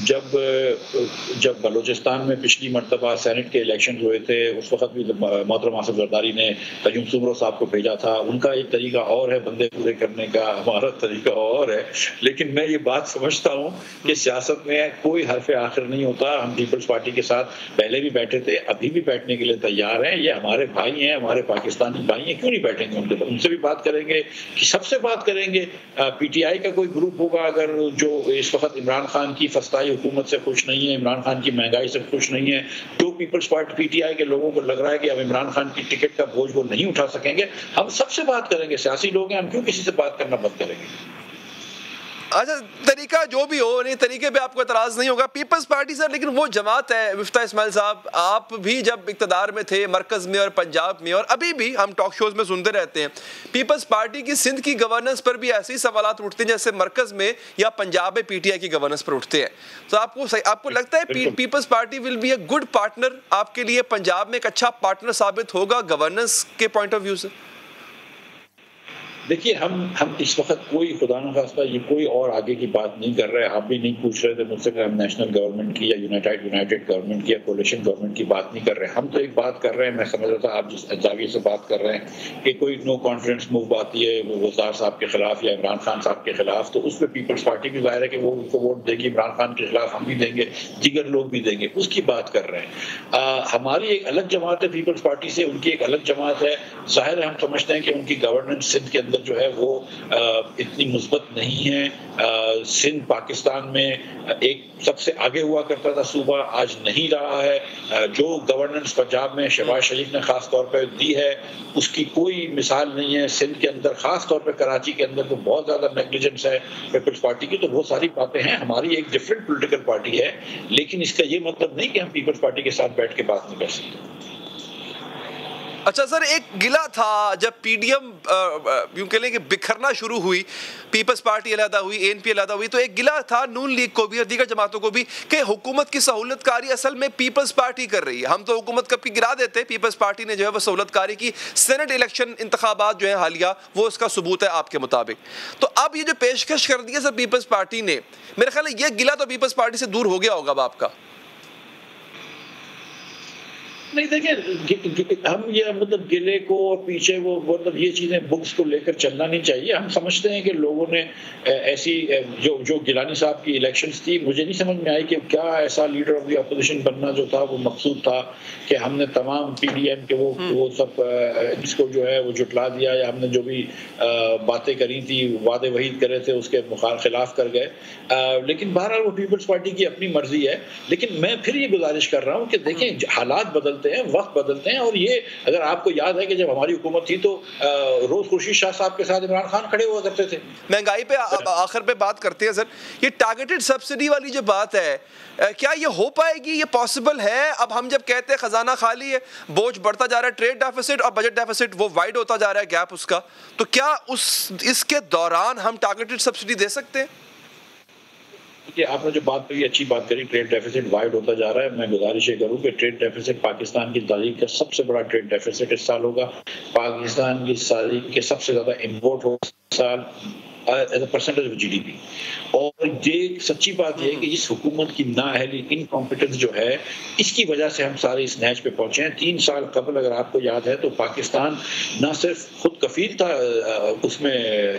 जब बलूचिस्तान में पिछली मरतबा सेनेट के इलेक्शन हुए थे, उस वक्त भी मोहतरम आसिफ जरदारी ने कयूम सुमरो साहब को भेजा था। उनका एक तरीका और है बंदे पूरे करने का, हमारा तरीका और है। लेकिन मैं ये बात समझता हूँ कि सियासत में कोई हरफ आखिर नहीं होता। हम पीपल्स पार्टी के साथ पहले भी बैठे थे, अभी भी बैठने के लिए तैयार हैं। ये हमारे भाई हैं, हमारे पाकिस्तानी भाई हैं, क्यों नहीं बैठेंगे उनके पास? उनसे भी बात करेंगे, कि सबसे बात करेंगे। पीटीआई का कोई ग्रुप होगा अगर जो इस वक्त इमरान खान की फस्ताई हुकूमत से खुश नहीं है, इमरान खान की महंगाई से खुश नहीं है, जो पीपल्स पार्टी पीटीआई के लोगों को लग रहा है कि अब इमरान खान की टिकट का बोझ वो नहीं उठा सकेंगे, हम सबसे बात करेंगे। सियासी लोग हैं, हम क्यों किसी से बात करना बंद करेंगे? अच्छा, तरीका जो भी हो, नहीं तरीके पे आपको एतराज़ नहीं होगा। पीपल्स पार्टी सर लेकिन वो जमात है, मिफ्ता इस्माइल साहब, आप भी जब इक़्तिदार में थे मरकज़ में और पंजाब में, और अभी भी हम टॉक शोज़ में सुनते रहते हैं, पीपल्स पार्टी की सिंध की गवर्नेंस पर भी ऐसे ही सवालात उठते हैं जैसे मरकज़ में या पंजाब में पीटीआई की गवर्नेंस पर उठते हैं। तो आपको लगता है People's Party will be a good partner आपके लिए, पंजाब में एक अच्छा पार्टनर साबित होगा गवर्नेंस के पॉइंट ऑफ व्यू से? देखिए, हम इस वक्त कोई खुदा न खास्ता ये कोई और आगे की बात नहीं कर रहे हैं। आप भी नहीं पूछ रहे थे मुझसे कि हम नेशनल गवर्नमेंट की या यूनाइटेड गवर्नमेंट की या कोलिशन गवर्नमेंट की बात नहीं कर रहे हैं। हम तो एक बात कर रहे हैं, मैं समझ रहा था आप जिस जाविये से बात कर रहे हैं कि कोई नो कॉन्फिडेंस मूव आती है वज़ार साहब के खिलाफ या इमरान खान साहब के खिलाफ, तो उस पर पीपल्स पार्टी भी जाहिर है कि वो उनको वोट देगी, इमरान खान के खिलाफ हम भी देंगे, दीगर लोग भी देंगे, उसकी बात कर रहे हैं। हमारी एक अलग जमात है पीपल्स पार्टी से, उनकी एक अलग जमात है। जाहिर है हम समझते हैं कि उनकी गवर्नेंस सिंध के अंदर जो है वो इतनी मुस्बत नहीं है। सिंध पाकिस्तान में एक सबसे आगे हुआ करता था सूबा, आज नहीं रहा है। जो गवर्नेंस पंजाब में शहबाज शरीफ ने खास तौर पर दी है उसकी कोई मिसाल नहीं है। सिंध के अंदर खास तौर पर कराची के अंदर तो बहुत ज़्यादा नेग्लिजेंस है पीपल्स पार्टी की। तो बहुत सारी बातें हैं, हमारी एक डिफरेंट पॉलिटिकल पार्टी है, लेकिन इसका ये मतलब नहीं कि हम पीपल्स पार्टी के साथ बैठ के बात नहीं कर सकते। अच्छा सर, एक गिला था जब पीडीएम यूं कह लें कि बिखरना शुरू हुई, पीपल्स पार्टी अलहदा हुई, एनपी अलहदा हुई, तो एक गिला था नून लीग को भी और दीगर जमातों को भी कि हुकूमत की सहूलतकारी असल में पीपल्स पार्टी कर रही है। हम तो हुकूमत कब की गिरा देते, पीपल्स पार्टी ने जो है वो सहूलतकारी की। सेनेट इलेक्शन इंतखाबात जो है हालिया, वो इसका सबूत है आपके मुताबिक। तो अब ये जो पेशकश कर दी है सर पीपल्स पार्टी ने, मेरे ख्याल है ये गिला तो पीपल्स पार्टी से दूर हो गया होगा अब आपका। नहीं देखिए, हम ये मतलब गिले को और पीछे वो मतलब ये चीज़ें बुक्स को लेकर चलना नहीं चाहिए। हम समझते हैं कि लोगों ने ऐसी जो गिलानी साहब की इलेक्शंस थी, मुझे नहीं समझ में आई कि क्या ऐसा लीडर ऑफ द अपोजिशन बनना जो था वो मकसूद था कि हमने तमाम पीडीएम के वो सब इसको जो है वो जुटला दिया, या हमने जो भी बातें करी थी, वादे वहीद करे थे, उसके खिलाफ कर गए। लेकिन बहरहाल वो पीपल्स पार्टी की अपनी मर्जी है। लेकिन मैं फिर ये गुजारिश कर रहा हूँ कि देखें, हालात बदलते हैं, वक्त बदलते हैं, और ये अगर आपको याद है कि जब हमारी हुकूमत थी तो रोज खुर्शीद शाह साहब के साथ इमरान खान खड़े हुआ करते थे। महंगाई पे आखिर पे बात करते हैं सर, ये टारगेटेड सब्सिडी वाली जो बात है, क्या ये हो पाएगी, ये पॉसिबल है? अब हम जब कहते हैं खजाना खाली है, बोझ बढ़ता जा रहा है, ट्रेड डेफिसिट और बजट डेफिसिट वो वाइड होता जा रहा है गैप उसका, तो क्या इसके दौरान हम टारगेटेड सब्सिडी दे सकते हैं? कि आपने जो बात करी, अच्छी बात करी, ट्रेड डेफिसिट वाइड होता जा रहा है। मैं गुजारिश ये करूँ कि ट्रेड डेफिसिट पाकिस्तान की तारीख का सबसे बड़ा ट्रेड डेफिसिट इस साल होगा। पाकिस्तान की तारीख के सबसे ज्यादा इम्पोर्ट होगा इस साल as a percentage of GDP. और ये सच्ची बात यह है कि इस हुकूमत की नाअहली, इनकॉम्पिटेंस जो है, इसकी वजह से हम सारे इस नैच पे पहुंचे हैं। 3 साल कबल अगर आपको याद है तो पाकिस्तान ना सिर्फ खुद कफील था उसमें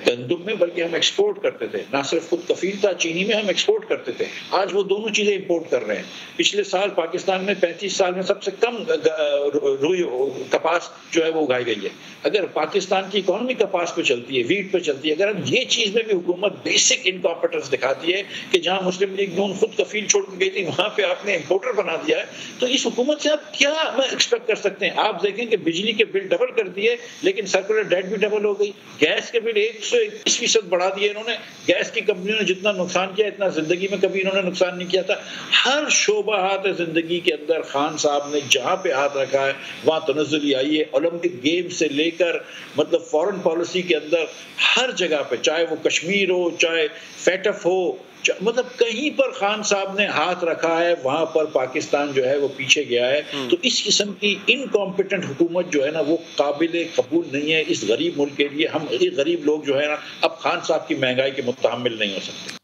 गंदम में, बल्कि हम एक्सपोर्ट करते थे। ना सिर्फ खुद कफील था चीनी में, हम एक्सपोर्ट करते थे। आज वो दोनों चीजें इंपोर्ट कर रहे हैं। पिछले साल पाकिस्तान में 35 साल में सबसे कम रुई कपास जो है वो उगाई गई है। अगर पाकिस्तान की इकोनॉमी कपास पे चलती है, वीट पे चलती है, अगर हम ये चीज में भी हुकूमत बेसिक इनकॉम्पिटेंस दिखाती है कि जहां मुस्लिम लीग नून खुद कफील छोड़ के गई थी वहां पे आपने इंपोर्टर बना दिया है, तो इस हुकूमत से आप क्या एक्सपेक्ट कर सकते हैं? आप देखें कि बिजली के बिल डबल कर दिए, लेकिन सर्कुलर डेट भी डबल हो गई। गैस के बिल 121% बढ़ा दिए इन्होंने। गैस की कंपनियों ने जितना नुकसान किया इतना जिंदगी में कभी इन्होंने नुकसान नहीं किया था। हर शोबा हाथ है जिंदगी के अंदर खान साहब ने जहां पे हाथ रखा है वहां तनज़्ज़ुली आई है। ओलंपिक गेम से लेकर मतलब फॉरेन पॉलिसी के अंदर हर जगह पे, चाहे वो कश्मीर हो, चाहे फैटफ हो, मतलब कहीं पर खान साहब ने हाथ रखा है वहां पर पाकिस्तान जो है वो पीछे गया है। तो इस किस्म की इनकॉम्पिटेंट हुकूमत जो है ना वो काबिल कबूल नहीं है इस गरीब मुल्क के लिए। हम ये गरीब लोग जो है ना अब खान साहब की महंगाई के मुतहम्मिल नहीं हो सकते।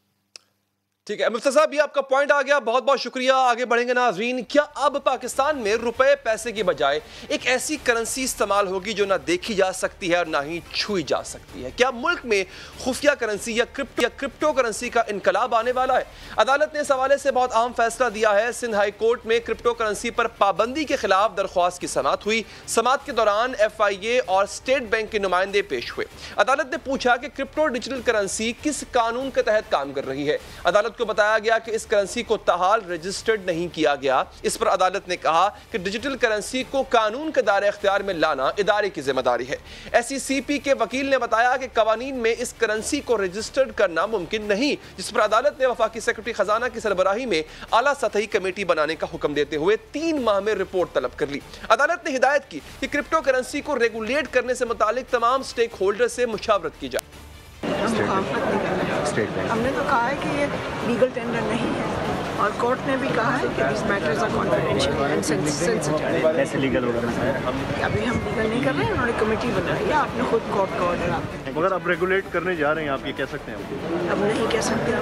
ठीक है मुफ्ती साहब, ये आपका पॉइंट आ गया, बहुत बहुत शुक्रिया। आगे बढ़ेंगे नाज़रीन। क्या अब पाकिस्तान में रुपए पैसे की बजाय एक ऐसी करेंसी इस्तेमाल होगी जो ना देखी जा सकती है और ना ही छुई जा सकती है? क्या मुल्क में खुफिया करेंसी या क्रिप्टो करेंसी का इनकलाब आने वाला है? अदालत ने इस हवाले से बहुत अहम फैसला दिया है। सिंध हाई कोर्ट में क्रिप्टो करेंसी पर पाबंदी के खिलाफ दरख्वास्त की समाअत हुई। समाअत के दौरान FIA और स्टेट बैंक के नुमाइंदे पेश हुए। अदालत ने पूछा कि क्रिप्टो डिजिटल करेंसी किस कानून के तहत काम कर रही है। अदालत को बताया गया कि इस करेंसी को ताहाल रजिस्टर्ड नहीं किया गया। इस पर अदालत ने कहा कि डिजिटल करेंसी को कानून के दायरे इख्तियार में लाना इदारे की जिम्मेदारी है। SECP के वकील ने बताया कि कवानीन में इस करेंसी को रजिस्टर्ड करना मुमकिन नहीं, जिस पर अदालत ने वफाकी सेक्रेटरी खजाना की सरबराही में आला सतही कमेटी बनाने का हुक्म देते हुए 3 माह में रिपोर्ट तलब कर ली। अदालत ने हिदायत की कि क्रिप्टो करेंसी को रेगुलेट करने से मुतालिक तमाम स्टेक होल्डर से मुशावरत की जाए। हमने तो कहा है कि ये लीगल टेंडर नहीं है और कोर्ट ने भी कहा है कि this matters are confidential and sensitive. कैसे लीगल होगा? अभी हम लीगल नहीं कर रहे हैं, उन्होंने कमेटी बनाई है, आपने खुद कोर्ट का ऑर्डर आपने। मगर अब रेगुलेट करने जा रहे हैं आप, ये कह सकते हैं? अब नहीं कह सकते,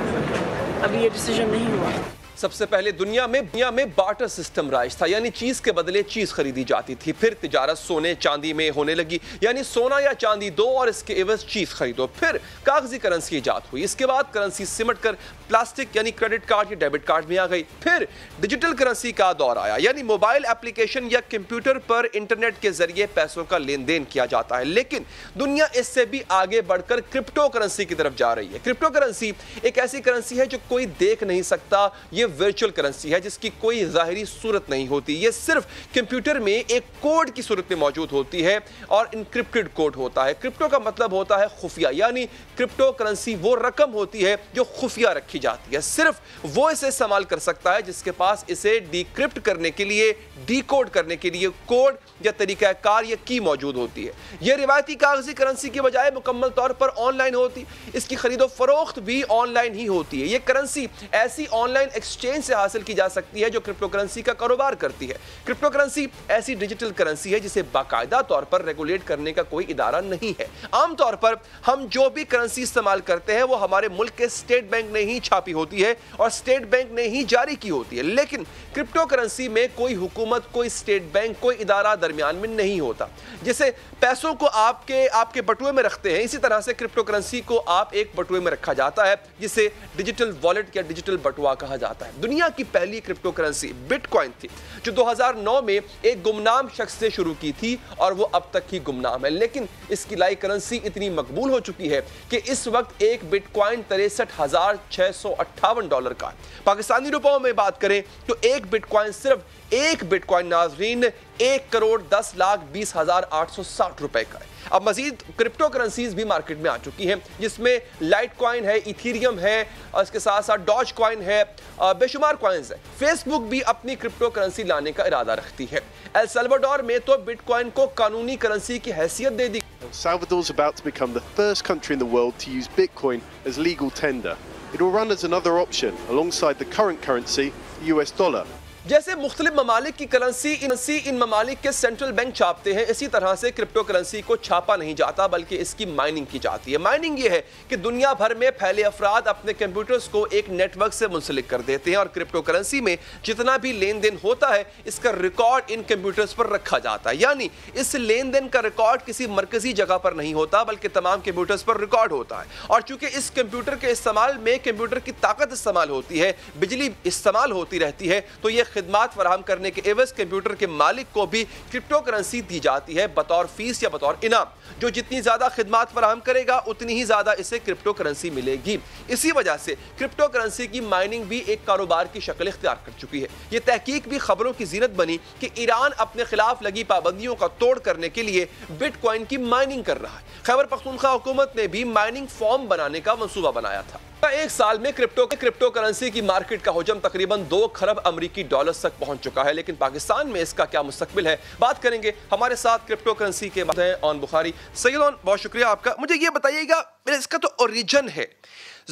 अभी ये डिसीजन नहीं हुआ। सबसे पहले दुनिया में बार्टर सिस्टम राइज था, यानी चीज के बदले चीज खरीदी जाती थी। फिर तिजारत सोने चांदी में होने लगी, यानी सोना या चांदी दो और इसके एवज चीज खरीदो। फिर कागजी करेंसी ईजाद हुई। इसके बाद करेंसी सिमट कर प्लास्टिक यानी क्रेडिट कार्ड या डेबिट कार्ड में आ गई। फिर डिजिटल करेंसी का दौर आया, यानी मोबाइल एप्लीकेशन या कंप्यूटर पर इंटरनेट के जरिए पैसों का लेन देन किया जाता है। लेकिन दुनिया इससे भी आगे बढ़कर क्रिप्टो करेंसी की तरफ जा रही है। क्रिप्टो करेंसी एक ऐसी करेंसी है जो कोई देख नहीं सकता, ये वर्चुअल करेंसी है जिसकी कोई ज़ाहिरी सूरत नहीं होती। ये सिर्फ कंप्यूटर में एक कोड की सूरत में मौजूद होती है और इनक्रिप्टेड कोड होता है। क्रिप्टो का मतलब होता है खुफिया, यानी क्रिप्टो करेंसी वो रकम होती है जो खुफिया रखी जाती है। सिर्फ वो इसे इस्तेमाल कर सकता है जिसके पास इसे डिक्रिप्ट करने के लिए, डिकोड करने के लिए कोड या तरीकाकार या की मौजूद होती है। यह रिवायती कागजी करेंसी की बजाय मुकम्मल तौर पर ऑनलाइन होती, इसकी खरीदो फरोख्त भी ऑनलाइन ही होती है। यह करेंसी ऐसी ऑनलाइन एक्सचेंज से हासिल की जा सकती है जो क्रिप्टो करेंसी का कारोबार करती है। क्रिप्टो करेंसी ऐसी डिजिटल करेंसी है जिसे बाकायदा तौर पर रेगुलेट करने का कोई इदारा नहीं है। आमतौर पर हम जो भी करेंसी इस्तेमाल करते हैं वो हमारे मुल्क के स्टेट बैंक ने ही छापी होती है और स्टेट बैंक ने ही जारी की होती है। लेकिन क्रिप्टो करेंसी में कोई हुकूमत, कोई स्टेट बैंक, कोई इदारा दरमियान में नहीं होता। जैसे पैसों को आपके बटुए में रखते हैं, इसी तरह से क्रिप्टो करेंसी को आप एक बटुए में रखा जाता है जिसे डिजिटल वॉलेट या डिजिटल बटुआ कहा जाता है। दुनिया की पहली क्रिप्टो करेंसी बिटकॉइन थी जो 2009 में एक गुमनाम शख्स से शुरू की थी और वो अब तक ही गुमनाम है। लेकिन इसकी लाई करेंसी इतनी मकबूल हो चुकी है कि इस वक्त एक बिटकॉइन $63,658 का है। पाकिस्तानी रुपयों में बात करें तो एक बिटकॉइन, सिर्फ एक बिटकॉइन नाजरीन, 1,10,20,860 रुपए का है। अब मजीद क्रिप्टो करेंसीज भी मार्केट में आ चुकी हैं जिसमें लाइट कॉइन है, इथीरियम है और इसके साथ साथ डॉज कॉइन है, बेशुमार कॉइन्स है। फेसबुक भी अपनी क्रिप्टो करेंसी लाने का इरादा रखती है। एल साल्वाडोर में तो बिटकॉइन को कानूनी करेंसी की हैसियत दे दी। El Salvador is about to become the first country in the world to use Bitcoin as legal tender. It will run as another option alongside the current currency, the US dollar. जैसे मुख्तलिफ ममालिक की currency in ममालिक के central bank छापते हैं, इसी तरह से क्रिप्टो करेंसी को छापा नहीं जाता बल्कि इसकी माइनिंग की जाती है। माइनिंग ये है कि दुनिया भर में फैले अफराद अपने कंप्यूटर्स को एक नेटवर्क से मुंसलिक कर देते हैं और क्रिप्टो करेंसी में जितना भी लेन देन होता है इसका रिकॉर्ड इन कंप्यूटर्स पर रखा जाता है। यानी इस लेन देन का रिकॉर्ड किसी मरकजी जगह पर नहीं होता बल्कि तमाम कंप्यूटर्स पर रिकॉर्ड होता है। और चूंकि इस कंप्यूटर के इस्तेमाल में कंप्यूटर की ताकत इस्तेमाल होती है, बिजली इस्तेमाल होती रहती है, तो यह खिदमात फराहम करने के एवज कंप्यूटर के मालिक को भी क्रिप्टो करेंसी दी जाती है बतौर फीस या बतौर इनाम। जो जितनी ज्यादा खिदमात फराहम करेगा उतनी ही ज्यादा इसे क्रिप्टो करेंसी मिलेगी। इसी वजह से क्रिप्टो करेंसी की माइनिंग भी एक कारोबार की शक्ल इख्तियार कर चुकी है। यह तहकीक भी खबरों की जीनत बनी कि ईरान अपने खिलाफ लगी पाबंदियों का तोड़ करने के लिए बिटकॉइन की माइनिंग कर रहा है। खैबर पख्तूनख्वा हुकूमत ने भी माइनिंग फॉर्म बनाने का मंसूबा बनाया था। एक साल में क्रिप्टो करेंसी की मार्केट का हुजम तकरीबन 2 खरब अमरीकी डॉलर्स तक पहुंच चुका है। लेकिन पाकिस्तान में इसका क्या मुस्तकबिल है, बात करेंगे। हमारे साथ क्रिप्टो करेंसी के बाद हैं ऑन बुखारी। सैयद ऑन, बहुत शुक्रिया आपका। मुझे ये बताइएगा, इसका तो ओरिजिन है,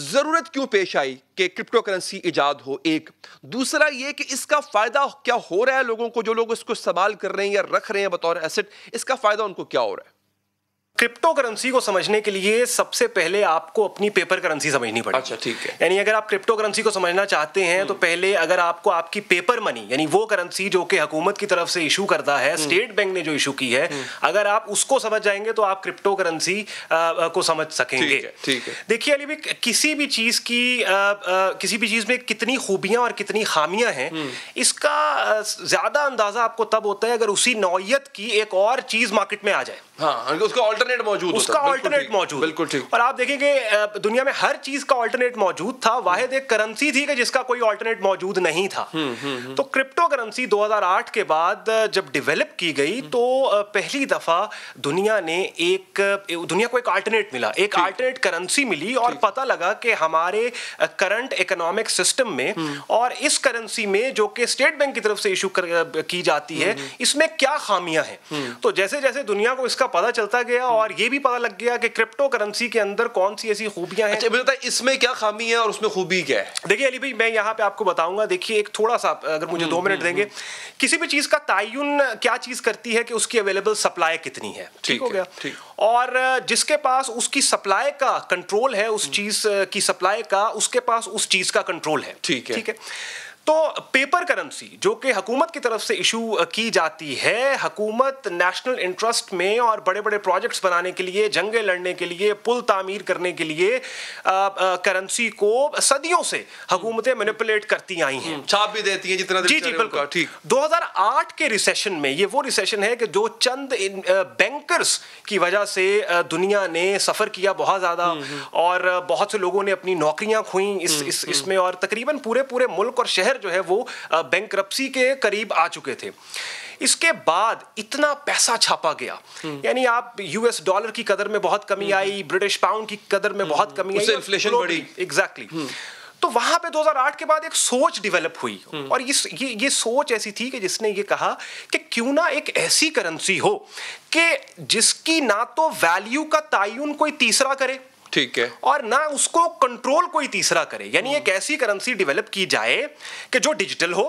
जरूरत क्यों पेश आई कि क्रिप्टो करेंसी इजाद हो, एक। दूसरा ये कि इसका फायदा क्या हो रहा है लोगों को, जो लोग इसको इस्तेमाल कर रहे हैं या रख रहे हैं बतौर एसेट, इसका फायदा उनको क्या हो रहा है? क्रिप्टो करेंसी को समझने के लिए सबसे पहले आपको अपनी पेपर करेंसी समझनी पड़ेगी। अच्छा, ठीक है। यानी अगर आप क्रिप्टो करेंसी को समझना चाहते हैं तो पहले अगर आपको आपकी पेपर मनी, यानी वो करेंसी जो कि हुकूमत की तरफ से इशू करता है, स्टेट बैंक ने जो इशू की है, अगर आप उसको समझ जाएंगे तो आप क्रिप्टो करेंसी को समझ सकेंगे। ठीक है। देखिए अली भाई, किसी भी चीज में कितनी खूबियां और कितनी खामियां हैं, इसका ज्यादा अंदाजा आपको तब होता है अगर उसी नौइयत की एक और चीज मार्केट में आ जाए। हाँ, उसका ऑल्टरनेट मौजूद, उसका ऑल्टरनेट मौजूद, बिल्कुल ठीक। और आप देखेंगे दुनिया में हर चीज का ऑल्टरनेट मौजूद था, वाहिद एक करेंसी थी कि जिसका कोई ऑल्टरनेट मौजूद नहीं था। तो क्रिप्टो करेंसी 2008 के बाद जब डेवलप की गई तो पहली दफा दुनिया को एक ऑल्टरनेट मिला, एक ऑल्टरनेट करेंसी मिली और पता लगा कि हमारे करंट इकोनॉमिक सिस्टम में और इस करेंसी में जो कि स्टेट बैंक की तरफ से इशू की जाती है, इसमें क्या खामियां हैं। तो जैसे जैसे दुनिया को इसका पता चलता गया और ये भी पता लग गया कि क्रिप्टो करेंसी के अंदर कौन सी ऐसी खूबियां हैं। अच्छा, इसमें क्या खामी है और उसमें खूबी क्या है? देखिए अली भाई, मैं यहाँ पे आपको बताऊंगा। देखिए एक थोड़ा सा, अगर मुझे 2 मिनट देंगे, किसी भी चीज का तायुन क्या चीज करती है कि उसकी अवेलेबल सप्लाई कितनी है। ठीक हो गया। और जिसके पास उसकी सप्लाई का कंट्रोल है, उस चीज की सप्लाई का, उसके पास उस चीज का कंट्रोल है। ठीक है। तो पेपर करेंसी जो कि हुकूमत की तरफ से इशू की जाती है, हुकूमत नेशनल इंटरेस्ट में और बड़े बड़े प्रोजेक्ट्स बनाने के लिए, जंगें लड़ने के लिए, पुल तामीर करने के लिए करेंसी को सदियों से हुकूमतें मैनिपुलेट करती आई हैं, छाप भी देती हैं जितना। जी बिल्कुल, ठीक। 2008 के रिसेशन में, ये वो रिसेशन है कि जो चंद बैंकर्स की वजह से दुनिया ने सफर किया बहुत ज्यादा, और बहुत से लोगों ने अपनी नौकरियां खोई इसमें, और तकरीबन पूरे मुल्क और शहर जो है वो बैंकरप्सी के करीब आ चुके थे। इसके बाद इतना पैसा छापा गया, यानी आप यूएस डॉलर की कदर में बहुत कमी आई, ब्रिटिश पाउंड की कदर में बहुत कमी आई, इन्फ्लेशन बढ़ी। एग्जैक्टली। तो वहां पे 2008 के बाद एक सोच डेवलप हुई, और ये सोच ऐसी थी कि जिसने ये कहा कि क्यों ना एक ऐसी करेंसी हो कि जिसकी ना तो वैल्यू का तायुन कोई तीसरा करे, ठीक है, और ना उसको कंट्रोल कोई तीसरा करे। यानी एक ऐसी करेंसी डेवलप की जाए कि जो डिजिटल हो,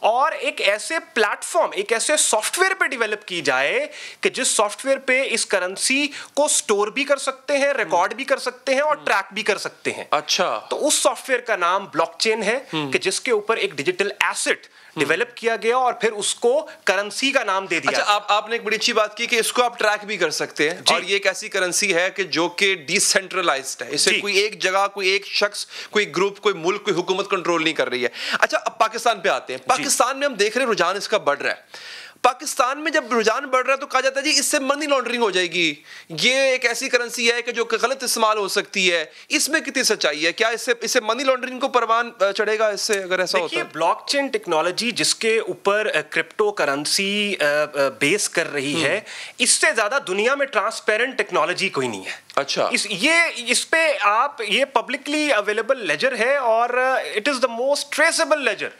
और एक ऐसे प्लेटफॉर्म, एक ऐसे सॉफ्टवेयर पे डेवलप की जाए कि जिस सॉफ्टवेयर पे इस करेंसी को स्टोर भी कर सकते हैं, रिकॉर्ड भी कर सकते हैं और ट्रैक भी कर सकते हैं। अच्छा, तो उस सॉफ्टवेयर का नाम ब्लॉकचेन है कि जिसके ऊपर एक डिजिटल एसेट डेवलप किया गया और फिर उसको करेंसी का नाम दे दिया। अच्छा, आपने एक बड़ी अच्छी बात की कि इसको आप ट्रैक भी कर सकते हैं, और ये एक ऐसी करेंसी है कि जो कि डिसेंट्रलाइज्ड है, इसे कोई एक जगह, कोई एक शख्स, कोई ग्रुप, कोई मुल्क, कोई हुकूमत कंट्रोल नहीं कर रही है। अच्छा, अब पाकिस्तान पे आते हैं। पाकिस्तान में हम देख रहे हैं रुझान इसका बढ़ रहा है। पाकिस्तान में जब रुझान बढ़ रहा है तो कहा जाता है जी इससे मनी लॉन्ड्रिंग हो जाएगी, ये एक ऐसी करेंसी है कि जो गलत इस्तेमाल हो सकती है। इसमें कितनी सच्चाई है? क्या इससे मनी लॉन्ड्रिंग को परवान चढ़ेगा इससे, अगर ऐसा होता है? ब्लॉकचेन टेक्नोलॉजी जिसके ऊपर क्रिप्टो करेंसी बेस कर रही है, इससे ज्यादा दुनिया में ट्रांसपेरेंट टेक्नोलॉजी कोई नहीं है। अच्छा, इस पे आप, ये पब्लिकली अवेलेबल लेजर है और it is the most traceable ledger.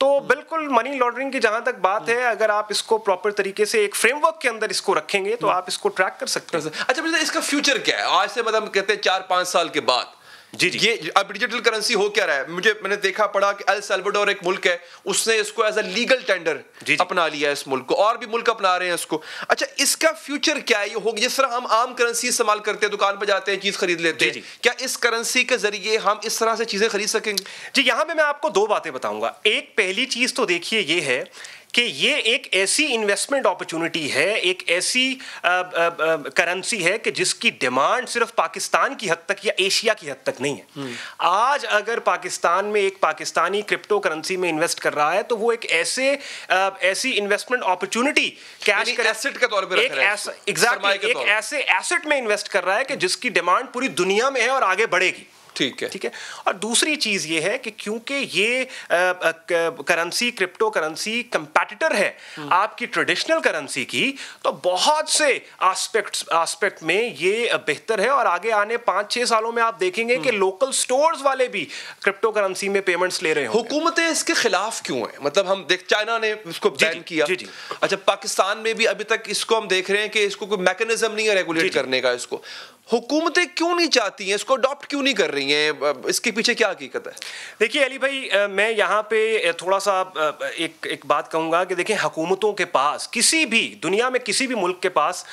तो बिल्कुल मनी लॉन्ड्रिंग की जहां तक बात है, अगर आप इसको प्रॉपर तरीके से एक फ्रेमवर्क के अंदर इसको रखेंगे तो आप इसको ट्रैक कर सकते हैं। अच्छा, इसका फ्यूचर क्या है आज से, मतलब कहते हैं 4-5 साल के बाद? जी ये अब डिजिटल करेंसी हो क्या रहा है? मैंने देखा पढ़ा कि एल साल्वाडोर एक मुल्क है, उसने इसको एज अ लीगल टेंडर अपना लिया है इस मुल्क को, और भी मुल्क अपना रहे हैं इसको। अच्छा, इसका फ्यूचर क्या है? ये होगा जिस तरह हम आम करेंसी इस्तेमाल करते हैं, दुकान पर जाते हैं, चीज खरीद लेते हैं, क्या इस करेंसी के जरिए हम इस तरह से चीजें खरीद सकेंगे? जी, यहां पे मैं आपको 2 बातें बताऊंगा। एक, पहली चीज तो देखिए ये है कि ये एक ऐसी इन्वेस्टमेंट अपॉर्चुनिटी है, एक ऐसी करेंसी है कि जिसकी डिमांड सिर्फ पाकिस्तान की हद तक या एशिया की हद तक नहीं है। आज अगर पाकिस्तान में एक पाकिस्तानी क्रिप्टो करेंसी में इन्वेस्ट कर रहा है तो वो एक ऐसी इन्वेस्टमेंट अपॉर्चुनिटी कैश एसेट के तौर पे एक ऐसे एसेट में इन्वेस्ट कर रहा है कि जिसकी डिमांड पूरी दुनिया में है और आगे बढ़ेगी। ठीक है। और दूसरी चीज ये है कि क्योंकि ये करेंसी, क्रिप्टो करेंसी कंपैटिटर है आपकी ट्रेडिशनल करेंसी की, तो बहुत से एस्पेक्ट में ये बेहतर है। और आगे आने 5-6 सालों में आप देखेंगे कि लोकल स्टोर्स वाले भी क्रिप्टो करेंसी में पेमेंट्स ले रहे हैं। हुकूमतें इसके खिलाफ क्यों है? मतलब हम देख, चाइना ने इसको बैन किया। अच्छा, पाकिस्तान में भी अभी तक इसको हम देख रहे हैं कि इसको कोई मैकेनिज्म नहीं है रेगुलेट करने का। इसको हुकूमतें क्यों नहीं चाहती हैं, इसको अडॉप्ट क्यों नहीं कर रही हैं? इसके पीछे क्या हकीकत है? देखिए अली भाई, मैं यहाँ पे थोड़ा सा एक बात कहूँगा कि देखिए, हुकूमतों के पास, किसी भी दुनिया में किसी भी मुल्क के पास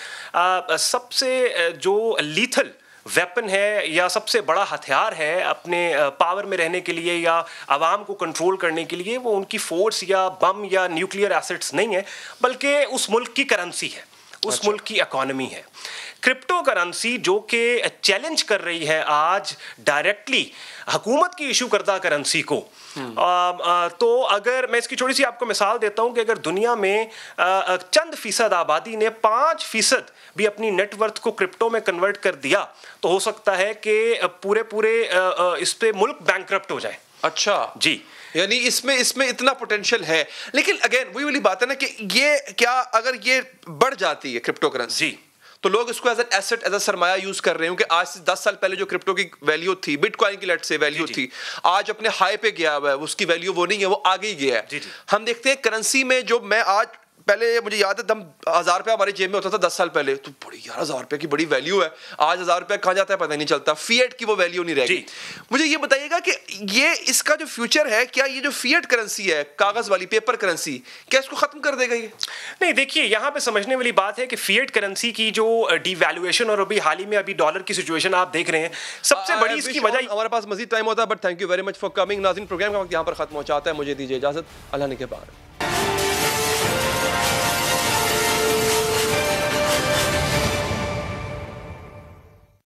सबसे जो लीथल वेपन है या सबसे बड़ा हथियार है अपने पावर में रहने के लिए या आवाम को कंट्रोल करने के लिए, वो उनकी फोर्स या बम या न्यूक्लियर एसेट्स नहीं है, बल्कि उस मुल्क की करेंसी है, उस मुल्क की इकोनॉमी है। क्रिप्टो करेंसी जो कि चैलेंज कर रही है आज डायरेक्टली हुकूमत की इशू करदा करेंसी को, तो अगर मैं इसकी छोटी सी आपको मिसाल देता हूं कि अगर दुनिया में चंद फीसद आबादी ने 5% भी अपनी नेटवर्थ को क्रिप्टो में कन्वर्ट कर दिया, तो हो सकता है कि पूरे इस पे मुल्क बैंकरप्ट हो जाए। अच्छा जी, यानी इसमें इतना पोटेंशियल है। लेकिन अगेन वही वाली बात है ना कि ये क्या, अगर ये बढ़ जाती है क्रिप्टो करेंसी, तो लोग इसको एज एसेट, एज सरमाया यूज कर रहे हैं। क्योंकि आज से 10 साल पहले जो क्रिप्टो की वैल्यू थी, बिटकॉइन की लेट से वैल्यू थी, आज अपने हाई पे गया हुआ है, उसकी वैल्यू वो नहीं है, वो आगे ही गया है। हम देखते हैं करेंसी में, जो मैं आज पहले मुझे याद है दम 1000 रुपया हमारे जेब में होता था 10 साल पहले, तो बड़ी यार 1000 रुपये की बड़ी वैल्यू है। आज 1000 रुपया कहाँ जाता है पता नहीं चलता, फिएट की वो वैल्यू नहीं रहेगी। मुझे ये बताइएगा कि ये इसका जो फ्यूचर है, क्या ये जो फिएट करेंसी है, कागज वाली पेपर करेंसी, क्या इसको खत्म कर देगा ये? नहीं, देखिए यहाँ पे समझने वाली बात है कि फिएट करेंसी की जो डिवैल्यूएशन और अभी हाल ही में अभी डॉलर की सिचुएशन आप देख रहे हैं, सबसे बड़ी इसकी वजह, हमारे पास मजीद टाइम होता है but thank you very much for coming. नाज़रीन, प्रोग्राम का वक्त यहाँ पर खत्म हो जाता है, मुझे दीजिए इजाजत, अल्लाह ने के बाद।